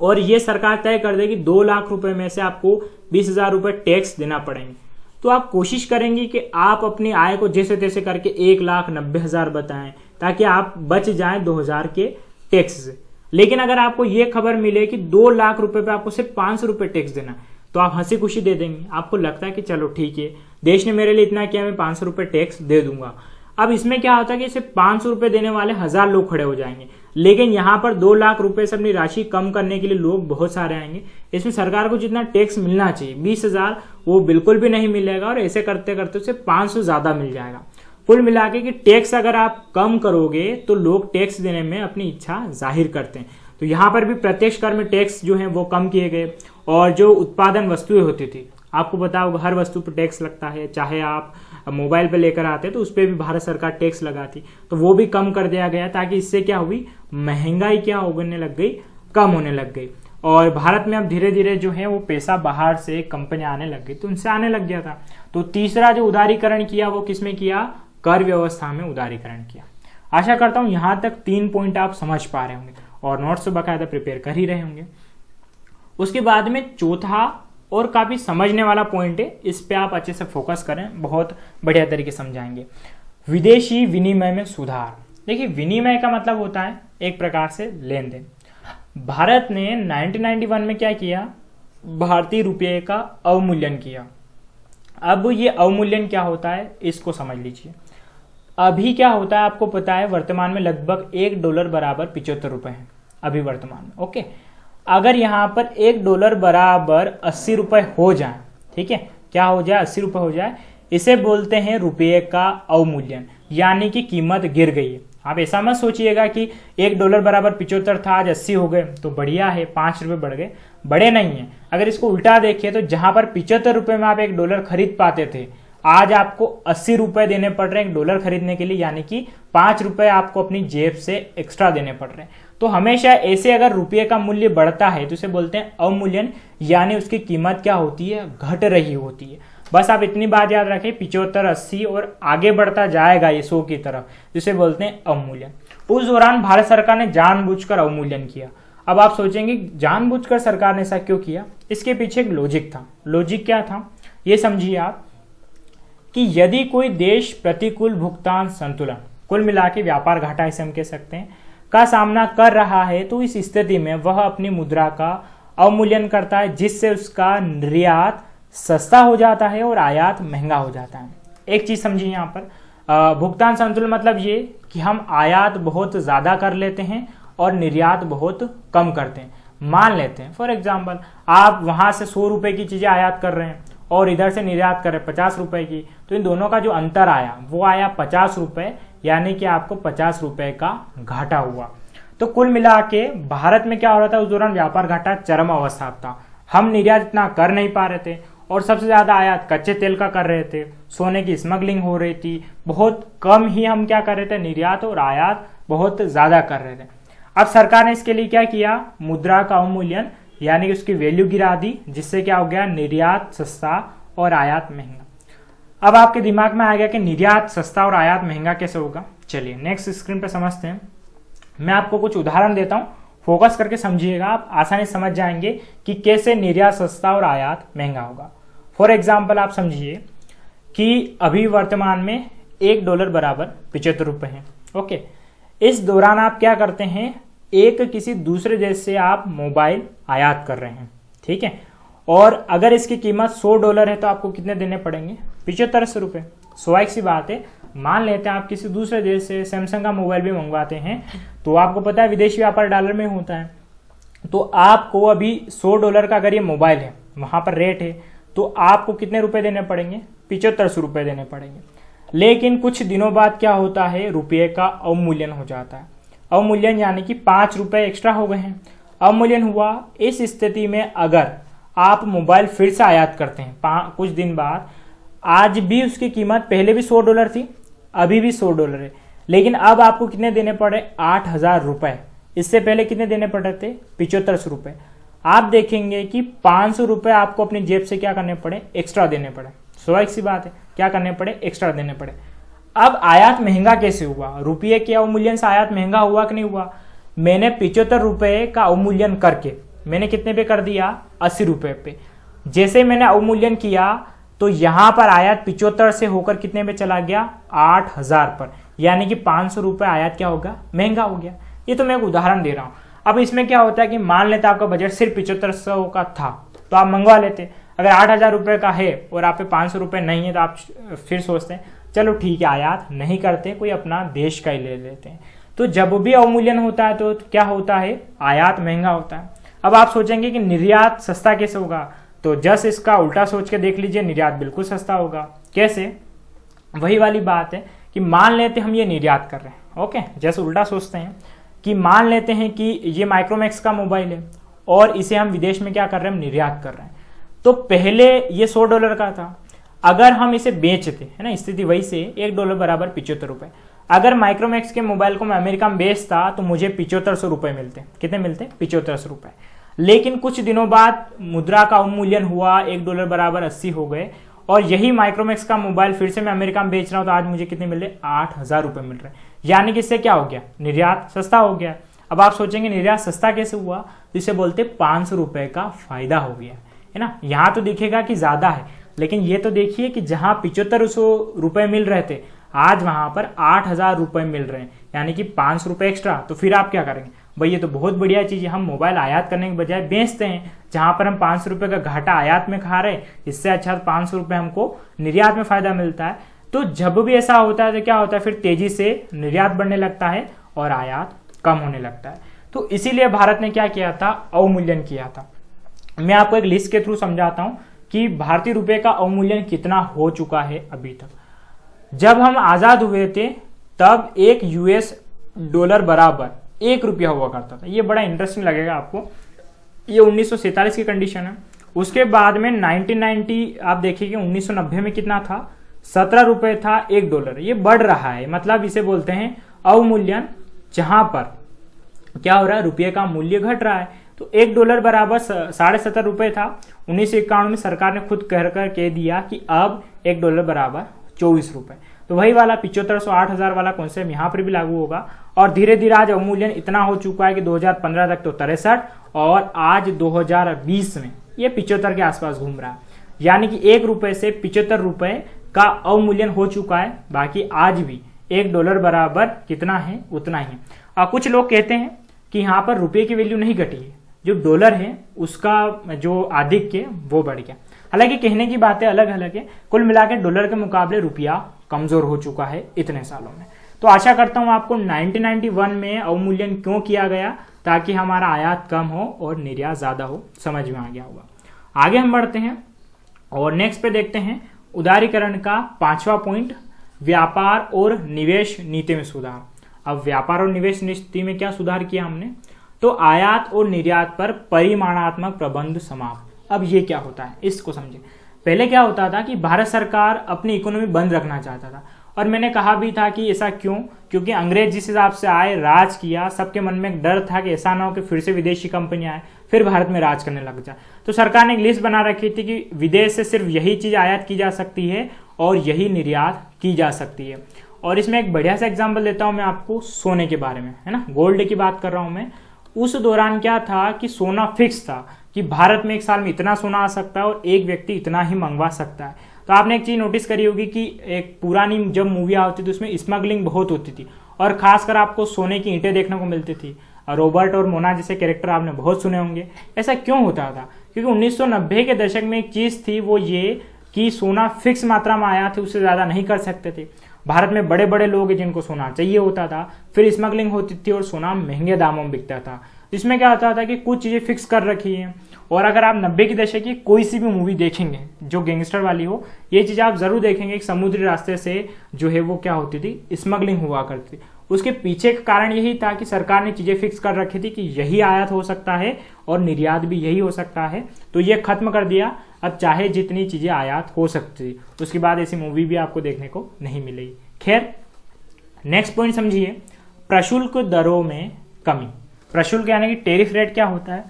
और ये सरकार तय कर देगी 2 लाख रुपए में से आपको 20,000 रुपए टैक्स देना पड़ेंगे। तो आप कोशिश करेंगे कि आप अपनी आय को जैसे तैसे करके 1,90,000 बताएं ताकि आप बच जाएं 2,000 के टैक्स से। लेकिन अगर आपको ये खबर मिले कि 2 लाख रुपए पे आपको सिर्फ 500 रुपए टैक्स देना है, तो आप हंसी खुशी दे देंगे। आपको लगता है कि चलो ठीक है, देश ने मेरे लिए इतना किया, मैं 500 रुपए टैक्स दे दूंगा। अब इसमें क्या होता है कि सिर्फ 500 रुपए देने वाले 1,000 लोग खड़े हो जाएंगे, लेकिन यहाँ पर 2 लाख रुपए से अपनी राशि कम करने के लिए लोग बहुत सारे आएंगे। इसमें सरकार को जितना टैक्स मिलना चाहिए 20,000 वो बिल्कुल भी नहीं मिलेगा, और ऐसे करते करते उसे 500 ज्यादा मिल जाएगा। कुल मिला के कि टैक्स अगर आप कम करोगे तो लोग टैक्स देने में अपनी इच्छा जाहिर करते हैं। तो यहाँ पर भी प्रत्यक्ष कर में टैक्स जो है वो कम किए गए, और जो उत्पादन वस्तुएं होती थी, आपको पता होगा हर वस्तु पर टैक्स लगता है, चाहे आप मोबाइल पे लेकर आते तो उस पर भी भारत सरकार टैक्स लगाती, तो वो भी कम कर दिया गया, ताकि इससे क्या हुई, महंगाई क्या होने लग गई, कम होने लग गई। और भारत में अब धीरे धीरे जो है वो पैसा बाहर से कंपनियां आने लग गई, तो उनसे आने लग गया था। तो तीसरा जो उदारीकरण किया वो किसमें किया, कर व्यवस्था में उदारीकरण किया। आशा करता हूं यहां तक 3 पॉइंट आप समझ पा रहे होंगे और नोट्स तो बाकायदा प्रिपेयर कर ही रहे होंगे। उसके बाद में चौथा और काफी समझने वाला पॉइंट है, इस पे आप अच्छे से फोकस करें, बहुत बढ़िया तरीके समझाएंगे। विदेशी विनिमय में सुधार। देखिए, विनिमय का मतलब होता है एक प्रकार से लेन देन। भारत ने 1991 में क्या किया, भारतीय रुपये का अवमूल्यन किया। अब ये अवमूल्यन क्या होता है इसको समझ लीजिए। अभी क्या होता है आपको पता है, वर्तमान में लगभग $1 बराबर 75 रुपए है अभी वर्तमान में। ओके, अगर यहाँ पर $1 बराबर 80 रुपए हो जाए, ठीक है, क्या हो जाए, 80 रुपए हो जाए, इसे बोलते हैं रुपये का अवमूल्यन, यानी कि कीमत गिर गई है। आप ऐसा मत सोचिएगा कि $1 बराबर 75 था, आज 80 हो गए तो बढ़िया है, 5 रुपए बढ़ गए, बड़े नहीं है। अगर इसको उल्टा देखिए तो जहां पर 75 रुपए में आप $1 खरीद पाते थे, आज आपको 80 रुपए देने पड़ रहे हैं $1 खरीदने के लिए, यानी कि 5 रुपए आपको अपनी जेब से एक्स्ट्रा देने पड़ रहे हैं। तो हमेशा ऐसे अगर रुपये का मूल्य बढ़ता है तो इसे बोलते हैं अवमूल्यन, यानी उसकी कीमत क्या होती है, घट रही होती है। बस आप इतनी बात याद रखें, 75, 80 और आगे बढ़ता जाएगा ये 100 की तरफ, जिसे बोलते हैं अवमूल्यन। उस दौरान भारत सरकार ने जानबूझकर अवमूल्यन किया। अब आप सोचेंगे जानबूझकर सरकार ने ऐसा क्यों किया, इसके पीछे एक लॉजिक था। लॉजिक क्या था ये समझिए आप, कि यदि कोई देश प्रतिकूल भुगतान संतुलन, कुल मिला के व्यापार घाटा इसे हम कह सकते हैं, का सामना कर रहा है, तो इस स्थिति में वह अपनी मुद्रा का अवमूल्यन करता है, जिससे उसका निर्यात सस्ता हो जाता है और आयात महंगा हो जाता है। एक चीज समझिए यहाँ पर, भुगतान संतुलन मतलब ये कि हम आयात बहुत ज्यादा कर लेते हैं और निर्यात बहुत कम करते हैं। मान लेते हैं फॉर एग्जाम्पल, आप वहां से 100 रुपए की चीजें आयात कर रहे हैं और इधर से निर्यात कर रहे हैं 50 रुपए की, तो इन दोनों का जो अंतर आया वो आया 50 रुपए, यानी कि आपको 50 रुपए का घाटा हुआ। तो कुल मिला के भारत में क्या हो रहा था उस दौरान, व्यापार घाटा चरम अवस्था था। हम निर्यात इतना कर नहीं पा रहे थे और सबसे ज्यादा आयात कच्चे तेल का कर रहे थे, सोने की स्मगलिंग हो रही थी, बहुत कम ही हम क्या कर रहे थे, निर्यात और आयात बहुत ज्यादा कर रहे थे। अब सरकार ने इसके लिए क्या किया, मुद्रा का अवमूल्यन, यानी कि उसकी वैल्यू गिरा दी, जिससे क्या हो गया, निर्यात सस्ता और आयात महंगा। अब आपके दिमाग में आ गया कि निर्यात सस्ता और आयात महंगा कैसे होगा। चलिए नेक्स्ट स्क्रीन पे समझते हैं। मैं आपको कुछ उदाहरण देता हूं, फोकस करके समझिएगा, आप आसानी से समझ जाएंगे कि कैसे निर्यात सस्ता और आयात महंगा होगा। फॉर एग्जाम्पल आप समझिए कि अभी वर्तमान में $1 बराबर 75 रुपए है। ओके, इस दौरान आप क्या करते हैं, एक किसी दूसरे देश से आप मोबाइल आयात कर रहे हैं, ठीक है, और अगर इसकी कीमत $100 है तो आपको कितने देने पड़ेंगे, 7500 रुपए। स्वाभाविक सी बात है, मान लेते हैं आप किसी दूसरे देश से सैमसंग का मोबाइल भी मंगवाते हैं, तो आपको पता है विदेशी व्यापार डॉलर में होता है, तो आपको अभी $100 का अगर ये मोबाइल है, वहां पर रेट है, तो आपको कितने रुपए देने पड़ेंगे, 7500 रुपए देने पड़ेंगे। लेकिन कुछ दिनों बाद क्या होता है, रुपये का अवमूल्यन हो जाता है। अवमूल्यन यानी कि 5 रुपए एक्स्ट्रा हो गए हैं, अवमूल्यन हुआ। इस स्थिति में अगर आप मोबाइल फिर से आयात करते हैं कुछ दिन बाद, आज भी उसकी कीमत पहले भी $100 थी, अभी भी $100 है, लेकिन अब आपको कितने देने पड़े, 8,000 रुपए। इससे पहले कितने देने पड़ रहे थे, 7500 रुपए। आप देखेंगे कि 500 रुपए आपको अपनी जेब से क्या करने पड़े, एक्स्ट्रा देने पड़े। स्वाभाविक सी बात है, क्या करने पड़े, एक्स्ट्रा देने पड़े। अब आयात महंगा कैसे हुआ, रुपये के अवमूल्यन से आयात महंगा हुआ कि नहीं हुआ। मैंने 75 रुपए का अवमूल्यन करके मैंने कितने पे कर दिया, 80 रुपये पे। जैसे मैंने अवमूल्यन किया तो यहाँ पर आयात 75 से होकर कितने पे चला गया, 8000 पर, यानी कि 500 रुपये आयात क्या होगा, महंगा हो गया। ये तो मैं एक उदाहरण दे रहा हूँ। अब इसमें क्या होता है कि मान लेते आपका बजट सिर्फ 7500 का था तो आप मंगवा लेते। अगर 8000 रुपये का है और आप पे 500 रुपये नहीं है तो आप फिर सोचते हैं चलो ठीक है आयात नहीं करते, कोई अपना देश का ही ले लेते हैं। तो जब भी अवमूल्यन होता है तो क्या होता है, आयात महंगा होता है। अब आप सोचेंगे कि निर्यात सस्ता कैसे होगा, तो जस्ट इसका उल्टा सोच के देख लीजिए, निर्यात बिल्कुल सस्ता होगा। कैसे, वही वाली बात है कि मान लेते हम ये निर्यात कर रहे हैं, ओके, जैसे उल्टा सोचते हैं कि मान लेते हैं कि ये माइक्रोमैक्स का मोबाइल है और इसे हम विदेश में क्या कर रहे हैं, हम निर्यात कर रहे हैं। तो पहले ये $100 का था, अगर हम इसे बेचते है ना, स्थिति वही से $1 बराबर 75 रुपए। अगर माइक्रोमैक्स के मोबाइल को मैं अमेरिका में बेचता तो मुझे 7500 रुपए मिलते। कितने मिलते, 7500 रुपए। लेकिन कुछ दिनों बाद मुद्रा का अवमूल्यन हुआ, $1 बराबर 80 हो गए, और यही माइक्रोमैक्स का मोबाइल फिर से मैं अमेरिका में बेच रहा हूं तो आज मुझे कितने मिल रहे, 8000 रुपए मिल रहे हैं। यानी कि इससे क्या हो गया, निर्यात सस्ता हो गया। अब आप सोचेंगे निर्यात सस्ता कैसे हुआ, तो इसे बोलते 500 रुपए का फायदा हो गया, है ना। यहाँ तो दिखेगा कि ज्यादा है, लेकिन ये तो देखिए कि जहां 7500 रुपए मिल रहे थे आज वहां पर 8000 रुपए मिल रहे हैं, यानी कि 500 रुपए एक्स्ट्रा। तो फिर आप क्या करेंगे, भाई ये तो बहुत बढ़िया चीज है, हम मोबाइल आयात करने के बजाय बेचते हैं, जहां पर हम 500 रुपए का घाटा आयात में खा रहे हैं, इससे अच्छा 500 रुपए हमको निर्यात में फायदा मिलता है। तो जब भी ऐसा होता है तो क्या होता है, फिर तेजी से निर्यात बढ़ने लगता है और आयात कम होने लगता है। तो इसीलिए भारत ने क्या किया था, अवमूल्यन किया था। मैं आपको एक लिस्ट के थ्रू समझाता हूं कि भारतीय रुपए का अवमूल्यन कितना हो चुका है अभी तक। जब हम आजाद हुए थे तब एक $1 बराबर ₹1 हुआ करता था। ये बड़ा इंटरेस्टिंग लगेगा आपको, ये 1947 की कंडीशन है। उसके बाद में 1990 आप देखिए कि 1990 में कितना था, 17 रुपए था $1। ये बढ़ रहा है, मतलब इसे बोलते हैं अवमूल्यन, जहां पर क्या हो रहा है, रुपये का मूल्य घट रहा है। तो $1 बराबर 17.5 रुपए था। 1951 में सरकार ने खुद कह दिया कि अब $1 बराबर 24 रुपए। तो वही वाला 7500 8000 वाला कॉन्सेप्ट यहाँ पर भी लागू होगा। और धीरे धीरे आज अवमूल्यन इतना हो चुका है कि 2015 तक तो 63 और आज 2020 में ये 75 के आसपास घूम रहा है। यानी कि ₹1 से 75 रुपए का अवमूल्यन हो चुका है। बाकी आज भी $1 बराबर कितना है, उतना ही है। कुछ लोग कहते हैं कि यहाँ पर रुपये की वैल्यू नहीं घटी है, जो डॉलर है उसका जो आधिक्य वो बढ़ गया। हालांकि कहने की बातें अलग अलग है, कुल मिलाकर डॉलर के मुकाबले रुपया कमजोर हो चुका है इतने सालों में। तो आशा करता हूं आपको 1991 में अवमूल्यन क्यों किया गया, ताकि हमारा आयात कम हो और निर्यात ज्यादा हो, समझ में आ गया होगा। आगे हम बढ़ते हैं और नेक्स्ट पे देखते हैं उदारीकरण का 5वां पॉइंट, व्यापार और निवेश नीति में सुधार। अब व्यापार और निवेश नीति में क्या सुधार किया हमने, तो आयात और निर्यात पर परिमाणात्मक प्रबंध समाप्त। अब ये क्या होता है, इसको समझे। पहले क्या होता था कि भारत सरकार अपनी इकोनॉमी बंद रखना चाहता था, और मैंने कहा भी था कि ऐसा क्यों, क्योंकि अंग्रेज जिस हिसाब से आए, राज किया, सबके मन में एक डर था कि ऐसा ना हो कि फिर से विदेशी कंपनियां आए फिर भारत में राज करने लग जाए। तो सरकार ने एक लिस्ट बना रखी थी कि विदेश से सिर्फ यही चीज आयात की जा सकती है और यही निर्यात की जा सकती है। और इसमें एक बढ़िया सा एग्जाम्पल देता हूं मैं आपको, सोने के बारे में, है ना, गोल्ड की बात कर रहा हूं मैं। उस दौरान क्या था कि सोना फिक्स था कि भारत में एक साल में इतना सोना आ सकता है और एक व्यक्ति इतना ही मंगवा सकता है। तो आपने एक चीज नोटिस करी होगी कि एक पुरानी जब मूवियां होती थी उसमें स्मगलिंग बहुत होती थी, और खासकर आपको सोने की ईंटें देखने को मिलती थी। रॉबर्ट और मोना जैसे कैरेक्टर आपने बहुत सुने होंगे। ऐसा क्यों होता था, क्योंकि 1990 के दशक में एक चीज थी, वो ये कि सोना फिक्स मात्रा में आया था, उससे ज्यादा नहीं कर सकते थे। भारत में बड़े बड़े लोग हैं जिनको सोना चाहिए होता था, फिर स्मगलिंग होती थी और सोना महंगे दामों में बिकता था। इसमें क्या होता था कि कुछ चीजें फिक्स कर रखी हैं, और अगर आप 90 के दशक की कोई सी भी मूवी देखेंगे जो गैंगस्टर वाली हो, ये चीज आप जरूर देखेंगे कि समुद्री रास्ते से जो है वो क्या होती थी, स्मगलिंग हुआ करती थी। उसके पीछे का कारण यही था कि सरकार ने चीजें फिक्स कर रखी थी कि यही आयात हो सकता है और निर्यात भी यही हो सकता है, तो ये खत्म कर दिया। अब चाहे जितनी चीजें आयात हो सकती थी, उसके बाद ऐसी मूवी भी आपको देखने को नहीं मिलेगी। खैर, नेक्स्ट पॉइंट समझिए, प्रशुल्क दरों में कमी। प्रशुल्क यानी कि टेरिफ रेट क्या होता है,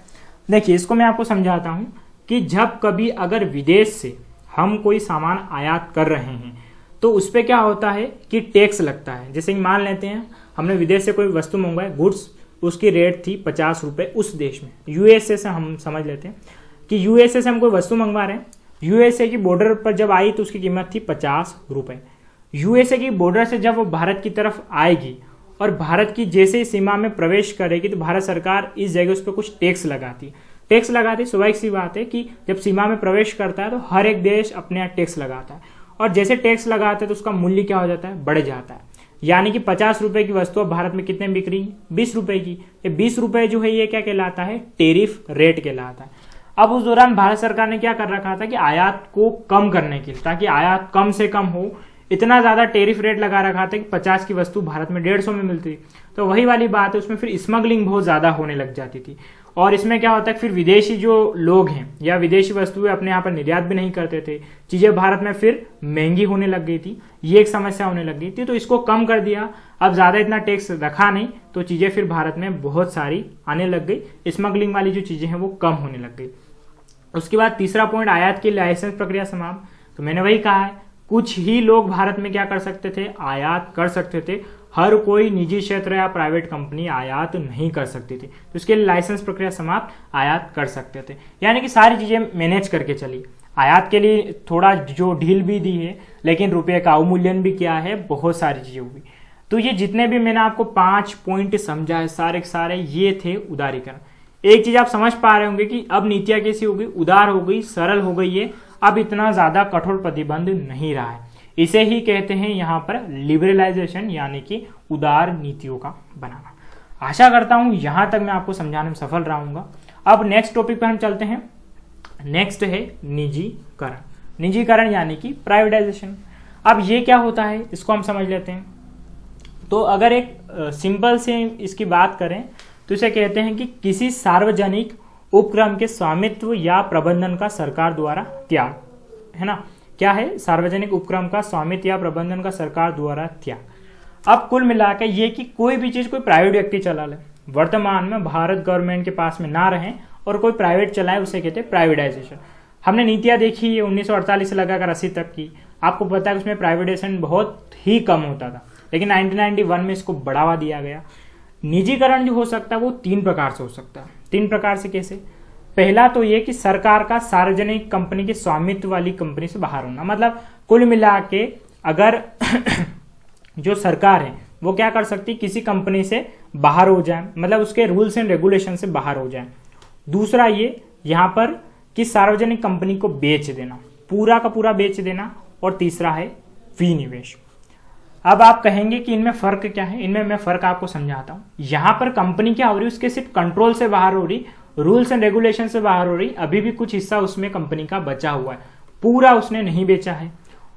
देखिए इसको मैं आपको समझाता हूं कि जब कभी अगर विदेश से हम कोई सामान आयात कर रहे हैं तो उस पर क्या होता है कि टैक्स लगता है। जैसे मान लेते हैं हमने विदेश से कोई वस्तु मंगवाई, गुड्स, उसकी रेट थी 50 रुपये उस देश में। यूएसए से हम समझ लेते हैं कि यूएसए से हम कोई वस्तु मंगवा रहे हैं, यूएसए की बॉर्डर पर जब आई तो उसकी कीमत थी 50 रुपये। यूएसए की बॉर्डर से जब वो भारत की तरफ आएगी और भारत की जैसे ही सीमा में प्रवेश करेगी तो भारत सरकार इस जगह उस पर कुछ टैक्स लगाती स्वाभाविक सी बात है कि जब सीमा में प्रवेश करता है तो हर एक देश अपने यहाँ टैक्स लगाता है, और जैसे टैक्स लगाता है तो उसका मूल्य क्या हो जाता है, बढ़ जाता है। यानी कि 50 रुपए की वस्तु अब भारत में कितने बिक रही है, 20 रुपए की। ये 20 रुपए जो है ये क्या कहलाता है, टेरिफ रेट कहलाता है। अब उस दौरान भारत सरकार ने क्या कर रखा था कि आयात को कम करने के लिए, ताकि आयात कम से कम हो, इतना ज्यादा टेरिफ रेट लगा रखा था कि 50 की वस्तु भारत में 150 में मिलती थी। तो वही वाली बात है, उसमें फिर स्मगलिंग बहुत ज्यादा होने लग जाती थी, और इसमें क्या होता है फिर विदेशी जो लोग हैं या विदेशी वस्तुएं अपने यहाँ पर निर्यात भी नहीं करते थे, चीजें भारत में फिर महंगी होने लग गई थी, ये एक समस्या होने लग गई थी। तो इसको कम कर दिया, अब ज्यादा इतना टैक्स रखा नहीं, तो चीजें फिर भारत में बहुत सारी आने लग गई, स्मगलिंग वाली जो चीजें हैं वो कम होने लग गई। उसके बाद तीसरा पॉइंट, आयात की लाइसेंस प्रक्रिया समाप्त। तो मैंने वही कहा है, कुछ ही लोग भारत में क्या कर सकते थे, आयात कर सकते थे, हर कोई निजी क्षेत्र या प्राइवेट कंपनी आयात नहीं कर सकती थी। तो इसके लिए लाइसेंस प्रक्रिया समाप्त, आयात कर सकते थे। यानी कि सारी चीजें मैनेज करके चली। आयात के लिए थोड़ा जो ढील भी दी है, लेकिन रुपये का अवमूल्यन भी किया है, बहुत सारी चीजें हुई। तो ये जितने भी मैंने आपको 5 पॉइंट समझा है, सारे के सारे ये थे उदारीकरण। एक चीज आप समझ पा रहे होंगे कि अब नीतियां कैसी हो गई, उदार हो गई, सरल हो गई है, अब इतना ज्यादा कठोर प्रतिबंध नहीं रहा है। इसे ही कहते हैं यहाँ पर लिबरलाइजेशन, यानी कि उदार नीतियों का बनाना। आशा करता हूं यहां तक मैं आपको समझाने में सफल रहूंगा। अब नेक्स्ट टॉपिक पे हम चलते हैं। नेक्स्ट है निजीकरण। निजीकरण यानी कि प्राइवेटाइजेशन। अब ये क्या होता है इसको हम समझ लेते हैं। तो अगर एक सिंपल से इसकी बात करें तो इसे कहते हैं कि किसी सार्वजनिक उपक्रम के स्वामित्व या प्रबंधन का सरकार द्वारा त्याग, है ना। क्या है, सार्वजनिक उपक्रम का स्वामित्व या प्रबंधन का सरकार द्वारा त्याग। अब कुल मिलाकर ये कि कोई भी चीज कोई प्राइवेट व्यक्ति चला ले, वर्तमान में भारत गवर्नमेंट के पास में ना रहे और कोई प्राइवेट चलाए, उसे कहते हैं प्राइवेटाइजेशन। हमने नीतियां देखी है 1948 से लगाकर 80 तक की, आपको पता है उसमें प्राइवेटाइजेशन बहुत ही कम होता था, लेकिन 1991 में इसको बढ़ावा दिया गया। निजीकरण जो हो सकता है वो 3 प्रकार से हो सकता है। 3 प्रकार से कैसे, पहला तो ये कि सरकार का सार्वजनिक कंपनी के स्वामित्व वाली कंपनी से बाहर होना। मतलब कुल मिला के अगर जो सरकार है वो क्या कर सकती है, किसी कंपनी से बाहर हो जाए, मतलब उसके रूल्स एंड रेगुलेशन से बाहर हो जाए। दूसरा ये यहाँ पर कि सार्वजनिक कंपनी को बेच देना, पूरा का पूरा बेच देना। और तीसरा है विनिवेश। अब आप कहेंगे कि इनमें फर्क क्या है, इनमें मैं फर्क आपको समझाता हूं। यहां पर कंपनी क्या हो रही है, उसके सिर्फ कंट्रोल से बाहर हो रही, रूल्स एंड रेगुलेशन से बाहर हो रही, अभी भी कुछ हिस्सा उसमें कंपनी का बचा हुआ है, पूरा उसने नहीं बेचा है।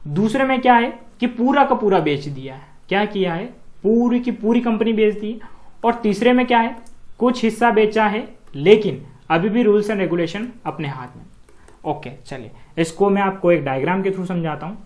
दूसरे में क्या है कि पूरा का पूरा बेच दिया है, क्या किया है, पूरी की पूरी कंपनी बेच दी। और तीसरे में क्या है, कुछ हिस्सा बेचा है लेकिन अभी भी रूल्स एंड रेगुलेशन अपने हाथ में। ओके चलिए, इसको मैं आपको एक डायग्राम के थ्रू समझाता हूं।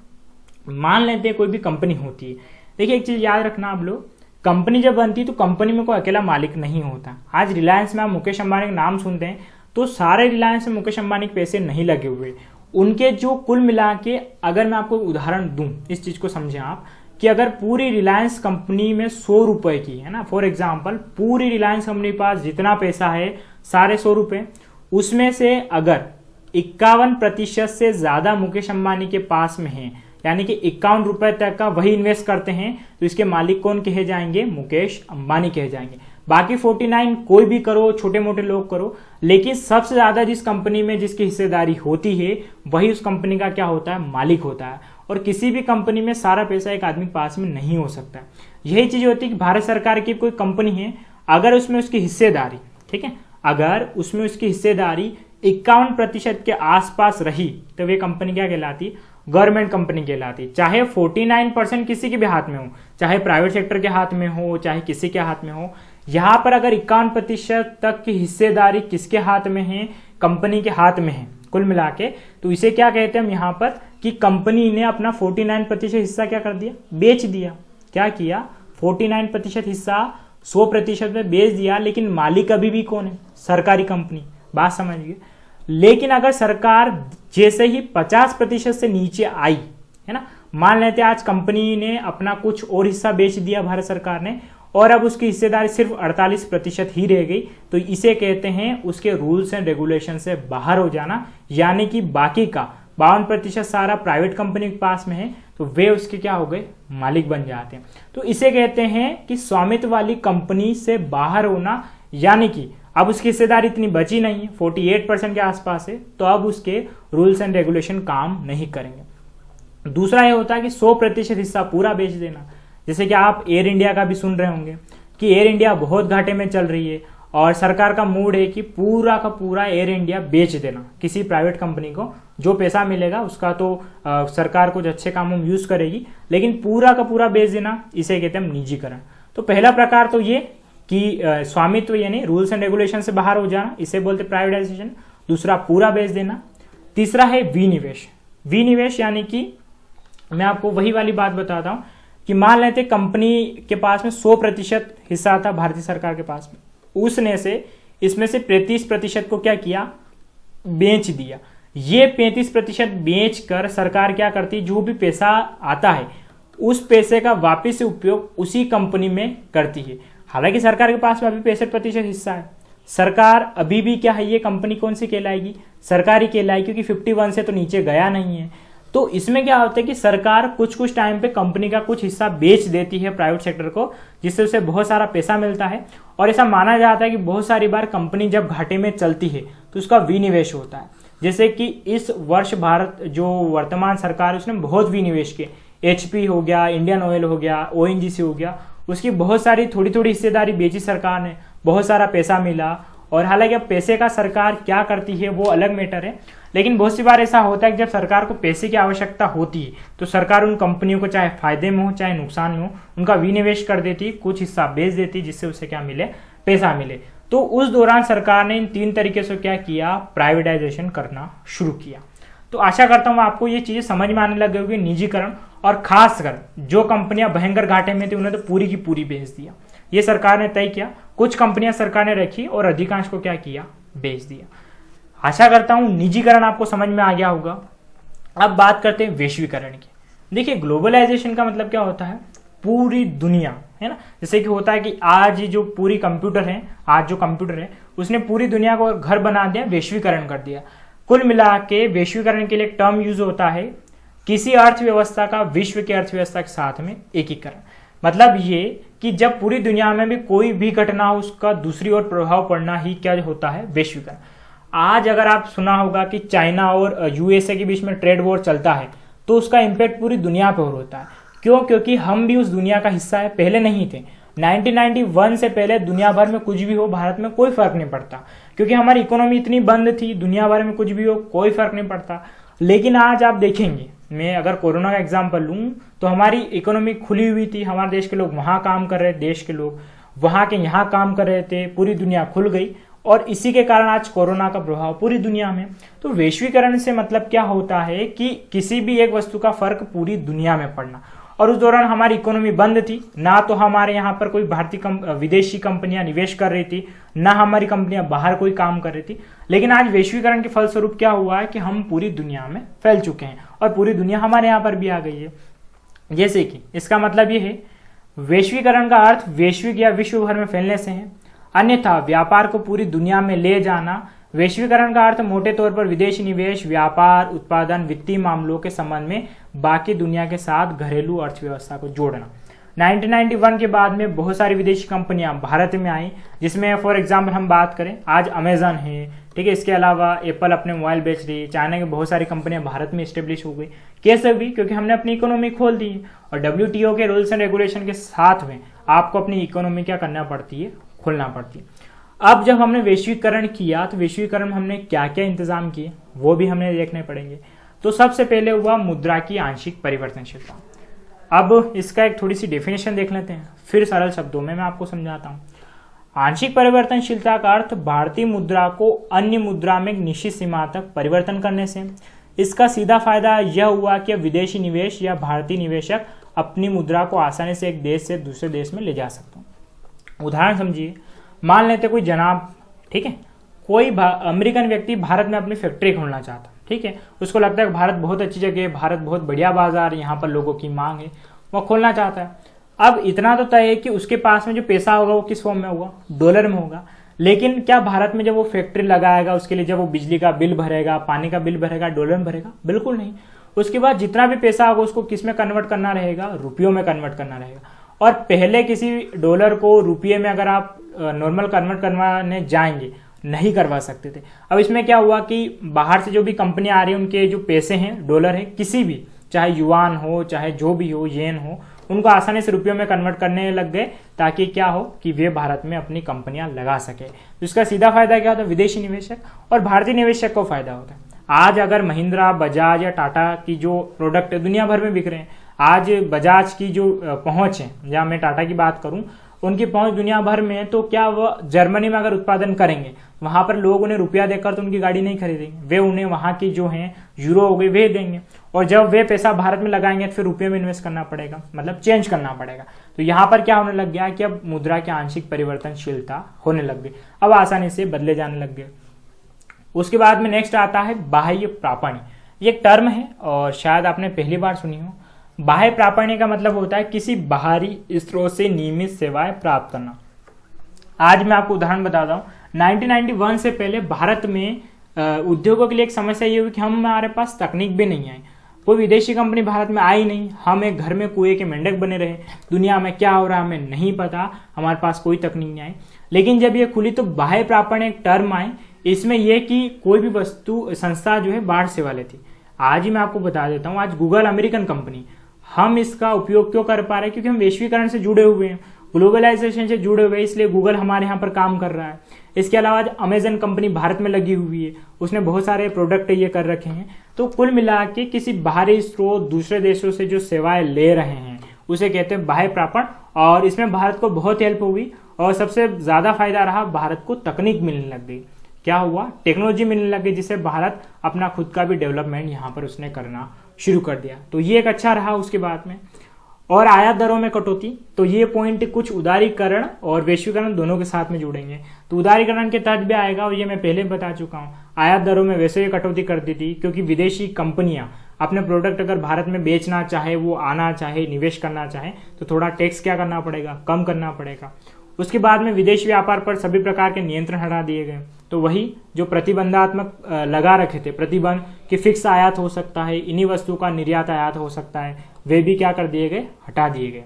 मान लेते हैं कोई भी कंपनी होती है। देखिए एक चीज याद रखना आप लोग, कंपनी जब बनती है तो कंपनी में कोई अकेला मालिक नहीं होता। आज रिलायंस में आप मुकेश अंबानी का नाम सुनते हैं तो सारे रिलायंस में मुकेश अंबानी के पैसे नहीं लगे हुए, उनके जो कुल मिला के, अगर मैं आपको उदाहरण दूं, इस चीज को समझें आप, कि अगर पूरी रिलायंस कंपनी में 100 रुपए की है ना, फॉर एग्जाम्पल पूरी रिलायंस कंपनी के पास जितना पैसा है सारे 100 रुपए, उसमें से अगर 51% से ज्यादा मुकेश अंबानी के पास में है, यानी कि 51 रुपए तक का वही इन्वेस्ट करते हैं, तो इसके मालिक कौन कहे जाएंगे, मुकेश अंबानी कहे जाएंगे। बाकी 49 कोई भी करो, छोटे मोटे लोग करो, लेकिन सबसे ज्यादा जिस कंपनी में जिसकी हिस्सेदारी होती है वही उस कंपनी का क्या होता है, मालिक होता है। और किसी भी कंपनी में सारा पैसा एक आदमी के पास में नहीं हो सकता। यही चीज होती है कि भारत सरकार की कोई कंपनी है, अगर उसमें उसकी हिस्सेदारी, ठीक है, अगर उसमें उसकी हिस्सेदारी 51% के आसपास रही तो वे कंपनी क्या कहलाती, गवर्नमेंट कंपनी कहलाती। चाहे 49% किसी के भी हाथ में हो, चाहे प्राइवेट सेक्टर के हाथ में हो, चाहे किसी के हाथ में हो, यहां पर अगर 51% तक की हिस्सेदारी किसके हाथ में है, कंपनी के हाथ में है कुल मिला के, तो इसे क्या कहते हैं हम यहाँ पर कि कंपनी ने अपना 49% हिस्सा क्या कर दिया, बेच दिया। क्या किया, 49% हिस्सा 100% में बेच दिया, लेकिन मालिक अभी भी कौन है, सरकारी कंपनी। बात समझिए। लेकिन अगर सरकार जैसे ही 50% से नीचे आई, है ना, मान लेते आज कंपनी ने अपना कुछ और हिस्सा बेच दिया भारत सरकार ने, और अब उसकी हिस्सेदारी सिर्फ 48% ही रह गई, तो इसे कहते हैं उसके रूल्स एंड रेगुलेशन से बाहर हो जाना, यानी कि बाकी का 52% सारा प्राइवेट कंपनी के पास में है, तो वे उसके क्या हो गए, मालिक बन जाते हैं। तो इसे कहते हैं कि स्वामित्व वाली कंपनी से बाहर होना, यानी कि अब उसकी हिस्सेदारी इतनी बची नहीं है, 48% के आसपास है, तो अब उसके रूल्स एंड रेगुलेशन काम नहीं करेंगे। दूसरा ये होता है कि 100% हिस्सा पूरा बेच देना। जैसे कि आप एयर इंडिया का भी सुन रहे होंगे कि एयर इंडिया बहुत घाटे में चल रही है और सरकार का मूड है कि पूरा का पूरा एयर इंडिया बेच देना किसी प्राइवेट कंपनी को। जो पैसा मिलेगा उसका तो सरकार कुछ अच्छे कामों में यूज करेगी, लेकिन पूरा का पूरा बेच देना, इसे कहते हैं हम निजीकरण। तो पहला प्रकार तो ये कि स्वामित्व यानी रूल्स एंड रेगुलेशन से बाहर हो जाना, इसे बोलते प्राइवेटाइजेशन। दूसरा पूरा बेच देना। तीसरा है विनिवेश। विनिवेश यानी कि मैं आपको वही वाली बात बताता हूं कि मान लेते कंपनी के पास में 100% हिस्सा था भारतीय सरकार के पास में, उसने से इसमें से 35% को क्या किया, बेच दिया। ये 35% बेच कर सरकार क्या करती है, जो भी पैसा आता है उस पैसे का वापस से उपयोग उसी कंपनी में करती है। हालांकि सरकार के पास में अभी 65% हिस्सा है। सरकार अभी भी क्या है, ये कंपनी कौन सी कहलाएगी, सरकारी कहलाएगी, क्योंकि 51 से तो नीचे गया नहीं है। तो इसमें क्या होता है कि सरकार कुछ कुछ टाइम पे कंपनी का कुछ हिस्सा बेच देती है प्राइवेट सेक्टर को, जिससे उसे बहुत सारा पैसा मिलता है। और ऐसा माना जाता है कि बहुत सारी बार कंपनी जब घाटे में चलती है तो उसका विनिवेश होता है। जैसे कि इस वर्ष भारत जो वर्तमान सरकार है उसने बहुत विनिवेश किए। HP हो गया, इंडियन ऑयल हो गया, ONGC हो गया, उसकी बहुत सारी थोड़ी थोड़ी हिस्सेदारी बेची सरकार ने, बहुत सारा पैसा मिला। और हालांकि अब पैसे का सरकार क्या करती है वो अलग मैटर है, लेकिन बहुत सी बार ऐसा होता है कि जब सरकार को पैसे की आवश्यकता होती है तो सरकार उन कंपनियों को चाहे फायदे में हो चाहे नुकसान में हो, उनका विनिवेश कर देती है, कुछ हिस्सा बेच देती है, जिससे उसे क्या मिले, पैसा मिले। तो उस दौरान सरकार ने इन 3 तरीके से क्या किया, प्राइवेटाइजेशन करना शुरू किया। तो आशा करता हूं आपको ये चीजें समझ में आने लग गई होगी। निजीकरण, और खासकर जो कंपनियां भयंकर घाटे में थी उन्हें तो पूरी की पूरी बेच दिया, ये सरकार ने तय किया। कुछ कंपनियां सरकार ने रखी और अधिकांश को क्या किया, बेच दिया। आशा करता हूं निजीकरण आपको समझ में आ गया होगा। अब बात करते हैं वैश्वीकरण की। देखिए ग्लोबलाइजेशन का मतलब क्या होता है, पूरी दुनिया, है ना। जैसे कि होता है कि आज जो पूरी कंप्यूटर है, आज जो कंप्यूटर है उसने पूरी दुनिया को घर बना दिया, वैश्वीकरण कर दिया। कुल मिला के वैश्वीकरण के लिए एक टर्म यूज होता है, किसी अर्थव्यवस्था का विश्व की अर्थव्यवस्था के साथ में एकीकरण। मतलब ये कि जब पूरी दुनिया में भी कोई भी घटना हो उसका दूसरी ओर प्रभाव पड़ना ही क्या होता है, वैश्वीकरण। आज अगर आप सुना होगा कि चाइना और USA के बीच में ट्रेड वॉर चलता है तो उसका इम्पैक्ट पूरी दुनिया पर होता है। क्यों, क्योंकि हम भी उस दुनिया का हिस्सा है, पहले नहीं थे। 1991 से पहले दुनिया भर में कुछ भी हो भारत में कोई फर्क नहीं पड़ता, क्योंकि हमारी इकोनॉमी इतनी बंद थी, दुनिया भर में कुछ भी हो कोई फर्क नहीं पड़ता। लेकिन आज आप देखेंगे, मैं अगर कोरोना का एग्जाम्पल लूं तो हमारी इकोनॉमी खुली हुई थी, हमारे देश के लोग वहां काम कर रहे, देश के लोग वहां के यहाँ काम कर रहे थे, पूरी दुनिया खुल गई और इसी के कारण आज कोरोना का प्रभाव पूरी दुनिया में। तो वैश्वीकरण से मतलब क्या होता है कि किसी भी एक वस्तु का फर्क पूरी दुनिया में पड़ना। और उस दौरान हमारी इकोनॉमी बंद थी, ना तो हमारे यहाँ पर कोई विदेशी कंपनियां निवेश कर रही थी, ना हमारी कंपनियां बाहर कोई काम कर रही थी। लेकिन आज वैश्वीकरण के फलस्वरूप क्या हुआ है कि हम पूरी दुनिया में फैल चुके हैं और पूरी दुनिया हमारे यहाँ पर भी आ गई है। जैसे कि इसका मतलब ये है, वैश्वीकरण का अर्थ वैश्विक या विश्व भर में फैलने से है, अन्यथा व्यापार को पूरी दुनिया में ले जाना। वैश्वीकरण का अर्थ मोटे तौर पर विदेशी निवेश, व्यापार, उत्पादन, वित्तीय मामलों के संबंध में बाकी दुनिया के साथ घरेलू अर्थव्यवस्था को जोड़ना। 1991 के बाद में बहुत सारी विदेशी कंपनियां भारत में आई, जिसमें फॉर एग्जांपल हम बात करें आज अमेजन है, ठीक है। इसके अलावा एप्पल अपने मोबाइल बेच रही है, चाइना की बहुत सारी कंपनियां भारत में स्टेब्लिश हो गई। कैसे भी, क्योंकि हमने अपनी इकोनॉमी खोल दी और WTO के रूल्स एंड रेगुलेशन के साथ में आपको अपनी इकोनॉमी क्या करना पड़ती है, खोलना पड़ती है। अब जब हमने वैश्वीकरण किया तो वैश्वीकरण में हमने क्या क्या इंतजाम किए वो भी हमें देखने पड़ेंगे। तो सबसे पहले हुआ मुद्रा की आंशिक परिवर्तनशीलता। अब इसका एक थोड़ी सी डेफिनेशन देख लेते हैं, फिर सरल शब्दों में मैं आपको समझाता हूं। आंशिक परिवर्तनशीलता का अर्थ भारतीय मुद्रा को अन्य मुद्रा में एक निश्चित सीमा तक परिवर्तन करने से। इसका सीधा फायदा यह हुआ कि विदेशी निवेश या भारतीय निवेशक अपनी मुद्रा को आसानी से एक देश से दूसरे देश में ले जा सकते हैं। उदाहरण समझिए, मान लेते कोई जनाब, ठीक है, कोई अमेरिकन व्यक्ति भारत में अपनी फैक्ट्री खोलना चाहता, ठीक है, उसको लगता है भारत बहुत अच्छी जगह है, भारत बहुत बढ़िया बाजार है, यहाँ पर लोगों की मांग है, वो खोलना चाहता है। अब इतना तो तय है कि उसके पास में जो पैसा होगा वो किस फॉर्म में होगा, डॉलर में होगा। लेकिन क्या भारत में जब वो फैक्ट्री लगाएगा, उसके लिए जब वो बिजली का बिल भरेगा, पानी का बिल भरेगा, डॉलर में भरेगा? बिल्कुल नहीं। उसके बाद जितना भी पैसा होगा उसको किस में कन्वर्ट करना रहेगा, रुपयों में कन्वर्ट करना रहेगा। और पहले किसी डॉलर को रुपये में अगर आप नॉर्मल कन्वर्ट करवाने जाएंगे, नहीं करवा सकते थे। अब इसमें क्या हुआ कि बाहर से जो भी कंपनी आ रही है, उनके जो पैसे हैं, डॉलर है, किसी भी, चाहे युआन हो, चाहे जो भी हो, येन हो, उनको आसानी से रुपयों में कन्वर्ट करने लग गए, ताकि क्या हो कि वे भारत में अपनी कंपनियां लगा सके। तो इसका सीधा फायदा क्या होता है? विदेशी निवेशक और भारतीय निवेशक को फायदा होता है। आज अगर महिंद्रा, बजाज या टाटा की जो प्रोडक्ट है दुनिया भर में बिक रहे हैं, आज बजाज की जो पहुंच है, या मैं टाटा की बात करूं, उनकी पहुंच दुनिया भर में है, तो क्या वह जर्मनी में अगर उत्पादन करेंगे, वहां पर लोग उन्हें रुपया देकर तो उनकी गाड़ी नहीं खरीदेंगे, वे उन्हें वहां की जो है यूरो हो गई वे देंगे। और जब वे पैसा भारत में लगाएंगे तो फिर रुपये में इन्वेस्ट करना पड़ेगा, मतलब चेंज करना पड़ेगा। तो यहाँ पर क्या होने लग गया कि अब मुद्रा की आंशिक परिवर्तनशीलता होने लग गई, अब आसानी से बदले जाने लग गए। उसके बाद में नेक्स्ट आता है बाह्य प्रापण्य। ये एक टर्म है और शायद आपने पहली बार सुनी हो। बाह्य प्रापण्य का मतलब होता है किसी बाहरी स्रोत से नियमित सेवाएं प्राप्त करना। आज मैं आपको उदाहरण बताता हूँ। 1991 से पहले भारत में उद्योगों के लिए एक समस्या ये हुई कि हमारे पास तकनीक भी नहीं आई, कोई विदेशी कंपनी भारत में आई नहीं, हम एक घर में कुएं के मेंढक बने रहे, दुनिया में क्या हो रहा है हमें नहीं पता, हमारे पास कोई तकनीक नहीं आई। लेकिन जब ये खुली तो बाह्य प्रापण्य एक टर्म आई, इसमें यह कि कोई भी वस्तु संस्था जो है बाहर से वाले थी। आज ही मैं आपको बता देता हूँ, आज गूगल अमेरिकन कंपनी, हम इसका उपयोग क्यों कर पा रहे हैं? क्योंकि हम वैश्वीकरण से जुड़े हुए हैं, ग्लोबलाइजेशन से जुड़े हुए हैं, इसलिए गूगल हमारे यहाँ पर काम कर रहा है। इसके अलावा आज अमेजन कंपनी भारत में लगी हुई है, उसने बहुत सारे प्रोडक्ट ये कर रखे हैं। तो कुल मिला के किसी बाहरी स्रोत दूसरे देशों से जो सेवाएं ले रहे हैं उसे कहते हैं बाह्य प्रापण। और इसमें भारत को बहुत हेल्प हुई और सबसे ज्यादा फायदा रहा, भारत को तकनीक मिलने लग गई। क्या हुआ? टेक्नोलॉजी मिलने लग गई, जिससे भारत अपना खुद का भी डेवलपमेंट यहाँ पर उसने करना शुरू कर दिया। तो ये एक अच्छा रहा। उसके बाद में और आयात दरों में कटौती, तो ये पॉइंट कुछ उदारीकरण और वैश्वीकरण दोनों के साथ में जुड़ेंगे। तो उदारीकरण के तहत भी आएगा और ये मैं पहले बता चुका हूँ। आयात दरों में वैसे ही कटौती कर दी थी, क्योंकि विदेशी कंपनियां अपने प्रोडक्ट अगर भारत में बेचना चाहे, वो आना चाहे, निवेश करना चाहे, तो थोड़ा टैक्स क्या करना पड़ेगा? कम करना पड़ेगा। उसके बाद में विदेश व्यापार पर सभी प्रकार के नियंत्रण हटा दिए गए। तो वही जो प्रतिबंधात्मक लगा रखे थे, प्रतिबंध कि फिक्स आयात हो सकता है, इन्हीं वस्तुओं का निर्यात आयात हो सकता है, वे भी क्या कर दिए गए? हटा दिए गए।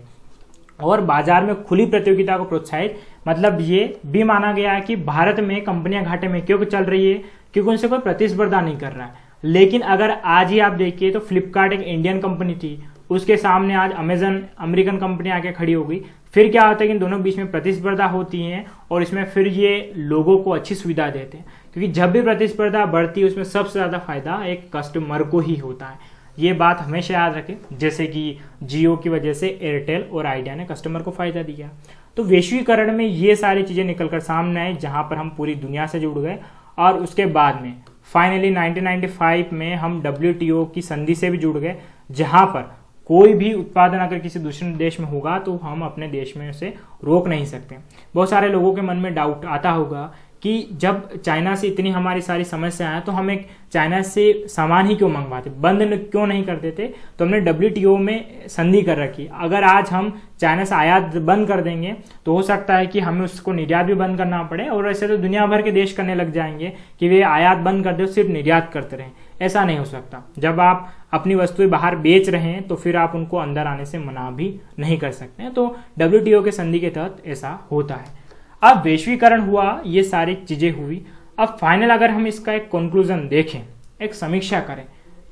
और बाजार में खुली प्रतियोगिता को प्रोत्साहित, मतलब ये भी माना गया है कि भारत में कंपनियां घाटे में क्यों चल रही है? क्योंकि उनसे कोई प्रतिस्पर्धा नहीं कर रहा है। लेकिन अगर आज ही आप देखिए तो फ्लिपकार्ट एक इंडियन कंपनी थी, उसके सामने आज अमेजन अमेरिकन कंपनी आके खड़ी हो गई। फिर क्या होता है कि इन दोनों बीच में प्रतिस्पर्धा होती है और इसमें फिर ये लोगों को अच्छी सुविधा देते हैं, क्योंकि जब भी प्रतिस्पर्धा बढ़ती है उसमें सबसे ज्यादा फायदा एक कस्टमर को ही होता है। ये बात हमेशा याद रखें। जैसे कि जियो की वजह से एयरटेल और आइडिया ने कस्टमर को फायदा दिया। तो वैश्वीकरण में ये सारी चीजें निकलकर सामने आई, जहां पर हम पूरी दुनिया से जुड़ गए। और उसके बाद में फाइनली 1995 में हम WTO की संधि से भी जुड़ गए, जहां पर कोई भी उत्पादन अगर किसी दूसरे देश में होगा तो हम अपने देश में उसे रोक नहीं सकते। बहुत सारे लोगों के मन में डाउट आता होगा कि जब चाइना से इतनी हमारी सारी समस्या है तो हम एक चाइना से सामान ही क्यों मंगवाते, बंद क्यों नहीं कर देते? तो हमने WTO में संधि कर रखी। अगर आज हम चाइना से आयात बंद कर देंगे तो हो सकता है कि हमें उसको निर्यात भी बंद करना पड़े, और ऐसे तो दुनिया भर के देश करने लग जाएंगे कि वे आयात बंद कर दे, सिर्फ निर्यात करते रहें। ऐसा नहीं हो सकता। जब आप अपनी वस्तुएं बाहर बेच रहे हैं तो फिर आप उनको अंदर आने से मना भी नहीं कर सकते हैं। तो WTO के संधि के तहत ऐसा होता है। अब वैश्वीकरण हुआ, ये सारी चीजें हुई। अब फाइनल अगर हम इसका एक कंक्लूजन देखें, एक समीक्षा करें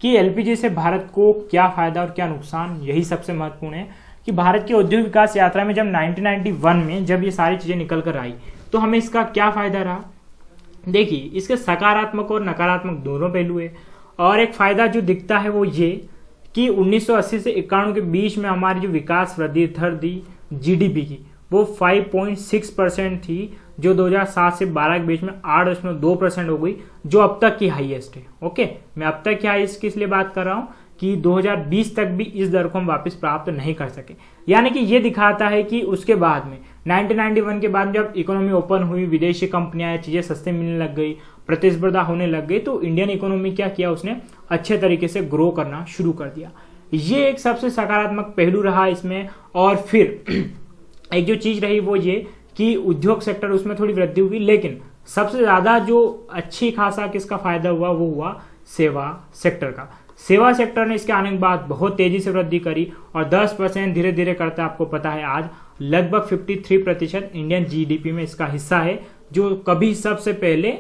कि LPG से भारत को क्या फायदा और क्या नुकसान, यही सबसे महत्वपूर्ण है कि भारत की औद्योगिक विकास यात्रा में जब 1991 में जब ये सारी चीजें निकल कर आई तो हमें इसका क्या फायदा रहा। देखिए, इसके सकारात्मक और नकारात्मक दोनों पहलू है। और एक फायदा जो दिखता है वो ये कि 1980 से 91 के बीच में हमारी जो विकास वृद्धि दर थी GDP की, वो 5.6% थी, जो 2007 से 12 के बीच में 8.2% हो गई, जो अब तक की हाईएस्ट है। ओके, मैं अब तक की हाईएस्ट की इसलिए बात कर रहा हूं कि 2020 तक भी इस दर को हम वापस प्राप्त नहीं कर सके। यानी कि ये दिखाता है कि उसके बाद में 1991 के बाद जब इकोनॉमी ओपन हुई, विदेशी कंपनियां, चीजें सस्ते मिलने लग गई, प्रतिस्पर्धा होने लग गई, तो इंडियन इकोनॉमी क्या किया, उसने अच्छे तरीके से ग्रो करना शुरू कर दिया। ये एक सबसे सकारात्मक पहलू रहा इसमें। और फिर एक जो चीज रही वो ये कि उद्योग सेक्टर उसमें थोड़ी वृद्धि हुई, लेकिन सबसे ज्यादा जो अच्छी खासा किसका फायदा हुआ वो हुआ सेवा सेक्टर का। सेवा सेक्टर ने इसके आने के बाद बहुत तेजी से वृद्धि करी और 10% धीरे धीरे करता आपको पता है आज लगभग 53% इंडियन जीडीपी में इसका हिस्सा है, जो कभी सबसे पहले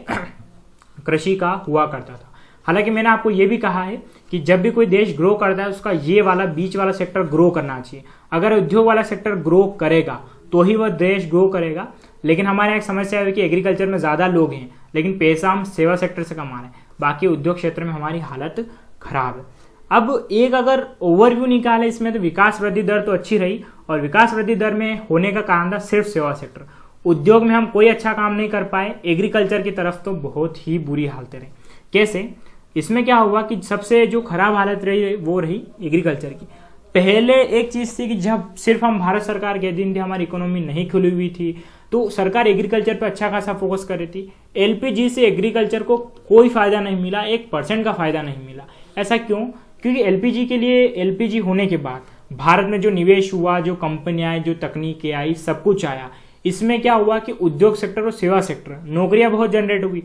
कृषि का हुआ करता था। हालांकि मैंने आपको यह भी कहा है कि जब भी कोई देश ग्रो करता है उसका ये वाला बीच वाला सेक्टर ग्रो करना चाहिए। अगर उद्योग वाला सेक्टर ग्रो करेगा तो ही वह देश ग्रो करेगा। लेकिन हमारे यहाँ एक समस्या है कि एग्रीकल्चर में ज्यादा लोग हैं लेकिन पैसा हम सेवा सेक्टर से कमा रहे हैं, बाकी उद्योग क्षेत्र में हमारी हालत खराब है। अब एक अगर ओवरव्यू निकाले इसमें तो विकास वृद्धि दर तो अच्छी रही, और विकास वृद्धि दर में होने का कारण था सिर्फ सेवा सेक्टर। उद्योग में हम कोई अच्छा काम नहीं कर पाए, एग्रीकल्चर की तरफ तो बहुत ही बुरी हालतें रही। कैसे? इसमें क्या हुआ कि सबसे जो खराब हालत रही वो रही एग्रीकल्चर की। पहले एक चीज थी कि जब सिर्फ हम भारत सरकार के अधीन थे, हमारी इकोनॉमी नहीं खुली हुई थी, तो सरकार एग्रीकल्चर पर अच्छा खासा फोकस कर रही थी। एलपीजी से एग्रीकल्चर को कोई फायदा नहीं मिला, 1% का फायदा नहीं मिला। ऐसा क्यों? क्योंकि एलपीजी के लिए, एलपीजी होने के बाद भारत में जो निवेश हुआ, जो कंपनियां आई, जो तकनीकें आई, सब कुछ आया। इसमें क्या हुआ कि उद्योग सेक्टर और सेवा सेक्टर नौकरियां बहुत जनरेट हुई।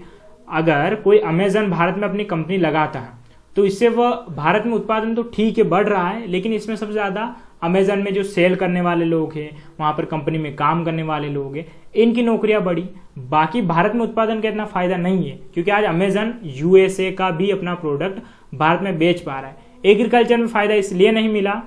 अगर कोई अमेजन भारत में अपनी कंपनी लगाता है तो इससे वह भारत में उत्पादन तो ठीक है बढ़ रहा है, लेकिन इसमें सबसे ज्यादा अमेजन में जो सेल करने वाले लोग हैं, वहां पर कंपनी में काम करने वाले लोग हैं, इनकी नौकरियां बढ़ी। बाकी भारत में उत्पादन का इतना फायदा नहीं है, क्योंकि आज अमेजन यूएसए का भी अपना प्रोडक्ट भारत में बेच पा रहा है। एग्रीकल्चर में फायदा इसलिए नहीं मिला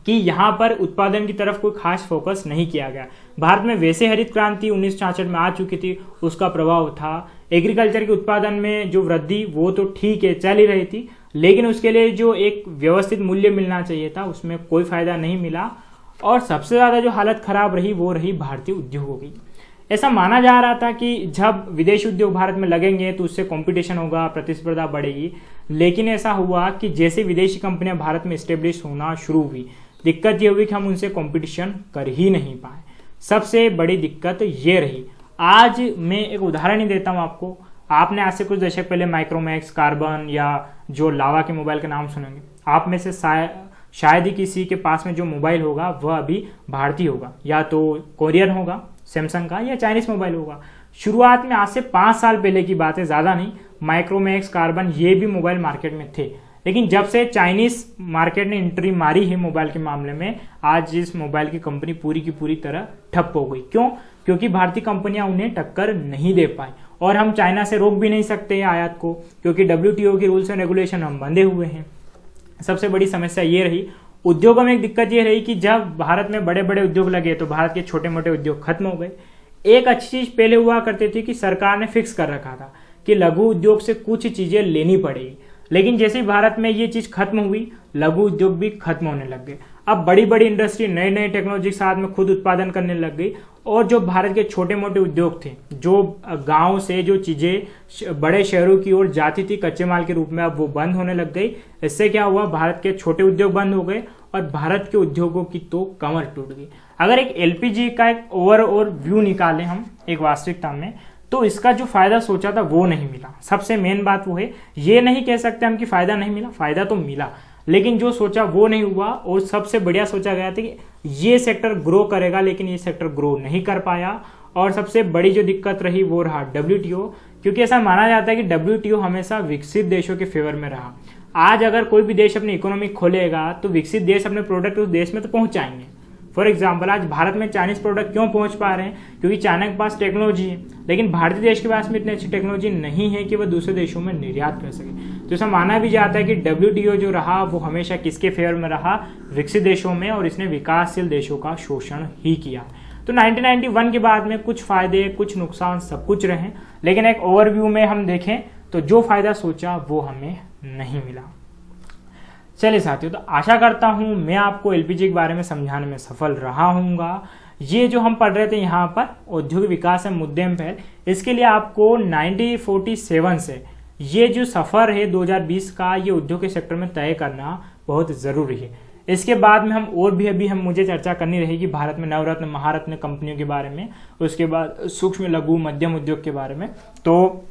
कि यहां पर उत्पादन की तरफ कोई खास फोकस नहीं किया गया। भारत में वैसे हरित क्रांति 1966 में आ चुकी थी, उसका प्रभाव था। एग्रीकल्चर के उत्पादन में जो वृद्धि वो तो ठीक है चल ही रही थी, लेकिन उसके लिए जो एक व्यवस्थित मूल्य मिलना चाहिए था उसमें कोई फायदा नहीं मिला। और सबसे ज्यादा जो हालत खराब रही वो रही भारतीय उद्योगों की। ऐसा माना जा रहा था कि जब विदेशी उद्योग भारत में लगेंगे तो उससे कंपटीशन होगा, प्रतिस्पर्धा बढ़ेगी, लेकिन ऐसा हुआ कि जैसे विदेशी कंपनियां भारत में स्टेब्लिश होना शुरू हुई, दिक्कत ये हुई कि हम उनसे कंपटीशन कर ही नहीं पाए। सबसे बड़ी दिक्कत ये रही। आज मैं एक उदाहरण ही देता हूं आपको। आपने आज से कुछ दशक पहले माइक्रोमैक्स, कार्बन या जो लावा के मोबाइल के नाम सुनेंगे। आप में से शायद ही किसी के पास में जो मोबाइल होगा वह अभी भारतीय होगा, या तो कोरियन होगा सैमसंग का, या चाइनीज मोबाइल होगा। शुरुआत में आज से 5 साल पहले की बात है, ज्यादा नहीं, माइक्रोमैक्स, कार्बन ये भी मोबाइल मार्केट में थे। लेकिन जब से चाइनीज मार्केट ने एंट्री मारी है मोबाइल के मामले में, आज इस मोबाइल की कंपनी पूरी की पूरी तरह ठप हो गई। क्यों? क्योंकि भारतीय कंपनियां उन्हें टक्कर नहीं दे पाई, और हम चाइना से रोक भी नहीं सकते आयात को, क्योंकि WTO की रूल्स एंड रेगुलेशन हम बंधे हुए हैं। सबसे बड़ी समस्या ये रही। उद्योगों में एक दिक्कत ये रही कि जब भारत में बड़े बड़े उद्योग लगे तो भारत के छोटे मोटे उद्योग खत्म हो गए। एक अच्छी चीज पहले हुआ करती थी कि सरकार ने फिक्स कर रखा था कि लघु उद्योग से कुछ चीजें लेनी पड़ेगी, लेकिन जैसे ही भारत में ये चीज खत्म हुई, लघु उद्योग भी खत्म होने लग गए। अब बड़ी बड़ी इंडस्ट्री नई नई टेक्नोलॉजी के साथ में खुद उत्पादन करने लग गई, और जो भारत के छोटे मोटे उद्योग थे, जो गांव से जो चीजें बड़े शहरों की ओर जाती थी कच्चे माल के रूप में, अब वो बंद होने लग गई। इससे क्या हुआ? भारत के छोटे उद्योग बंद हो गए और भारत के उद्योगों की तो कमर टूट गई। अगर एक एलपीजी का एक ओवरऑल व्यू निकालें हम एक वास्तविकता में, तो इसका जो फायदा सोचा था वो नहीं मिला। सबसे मेन बात वो है, ये नहीं कह सकते हम कि फायदा नहीं मिला, फायदा तो मिला, लेकिन जो सोचा वो नहीं हुआ। और सबसे बढ़िया सोचा गया था कि ये सेक्टर ग्रो करेगा, लेकिन ये सेक्टर ग्रो नहीं कर पाया। और सबसे बड़ी जो दिक्कत रही वो रहा WTO, क्योंकि ऐसा माना जाता है कि WTO हमेशा विकसित देशों के फेवर में रहा। आज अगर कोई भी देश अपनी इकोनॉमी खोलेगा तो विकसित देश अपने प्रोडक्ट उस देश में तो पहुंचाएंगे। फॉर एग्जाम्पल, आज भारत में चाइनीज प्रोडक्ट क्यों पहुंच पा रहे हैं? क्योंकि चाइना के पास टेक्नोलॉजी है, लेकिन भारतीय देश के पास में इतनी अच्छी टेक्नोलॉजी नहीं है कि वह दूसरे देशों में निर्यात कर सके। तो ऐसा माना भी जाता है कि WTO जो रहा वो हमेशा किसके फेवर में रहा? विकसित देशों में, और इसने विकासशील देशों का शोषण ही किया। तो 1991 के बाद में कुछ फायदे, कुछ नुकसान, सब कुछ रहे, लेकिन एक ओवरव्यू में हम देखें तो जो फायदा सोचा वो हमें नहीं मिला। चलिए साथियों, तो आशा करता हूं मैं आपको एलपीजी के बारे में समझाने में सफल रहा हूँगा। ये जो हम पढ़ रहे थे यहाँ पर औद्योगिक विकास है मुद्दे में पहल, इसके लिए आपको 1947 से ये जो सफर है 2020 का, ये उद्योग के सेक्टर में तय करना बहुत जरूरी है। इसके बाद में हम और भी अभी मुझे चर्चा करनी रहेगी भारत में नवरत्न महारत्न कंपनियों के बारे में, उसके बाद सूक्ष्म लघु मध्यम उद्योग के बारे में। तो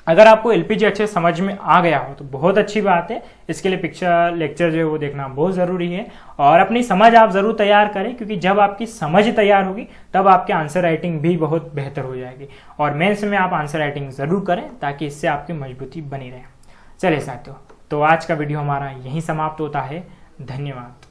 अगर आपको एलपीजी अच्छे समझ में आ गया हो तो बहुत अच्छी बात है। इसके लिए पिक्चर लेक्चर जो है वो देखना बहुत ज़रूरी है और अपनी समझ आप ज़रूर तैयार करें, क्योंकि जब आपकी समझ तैयार होगी तब आपकी आंसर राइटिंग भी बहुत बेहतर हो जाएगी। और मेंस में आप आंसर राइटिंग ज़रूर करें ताकि इससे आपकी मजबूती बनी रहे। चलिए साथियों, तो आज का वीडियो हमारा यहीं समाप्त होता है। धन्यवाद।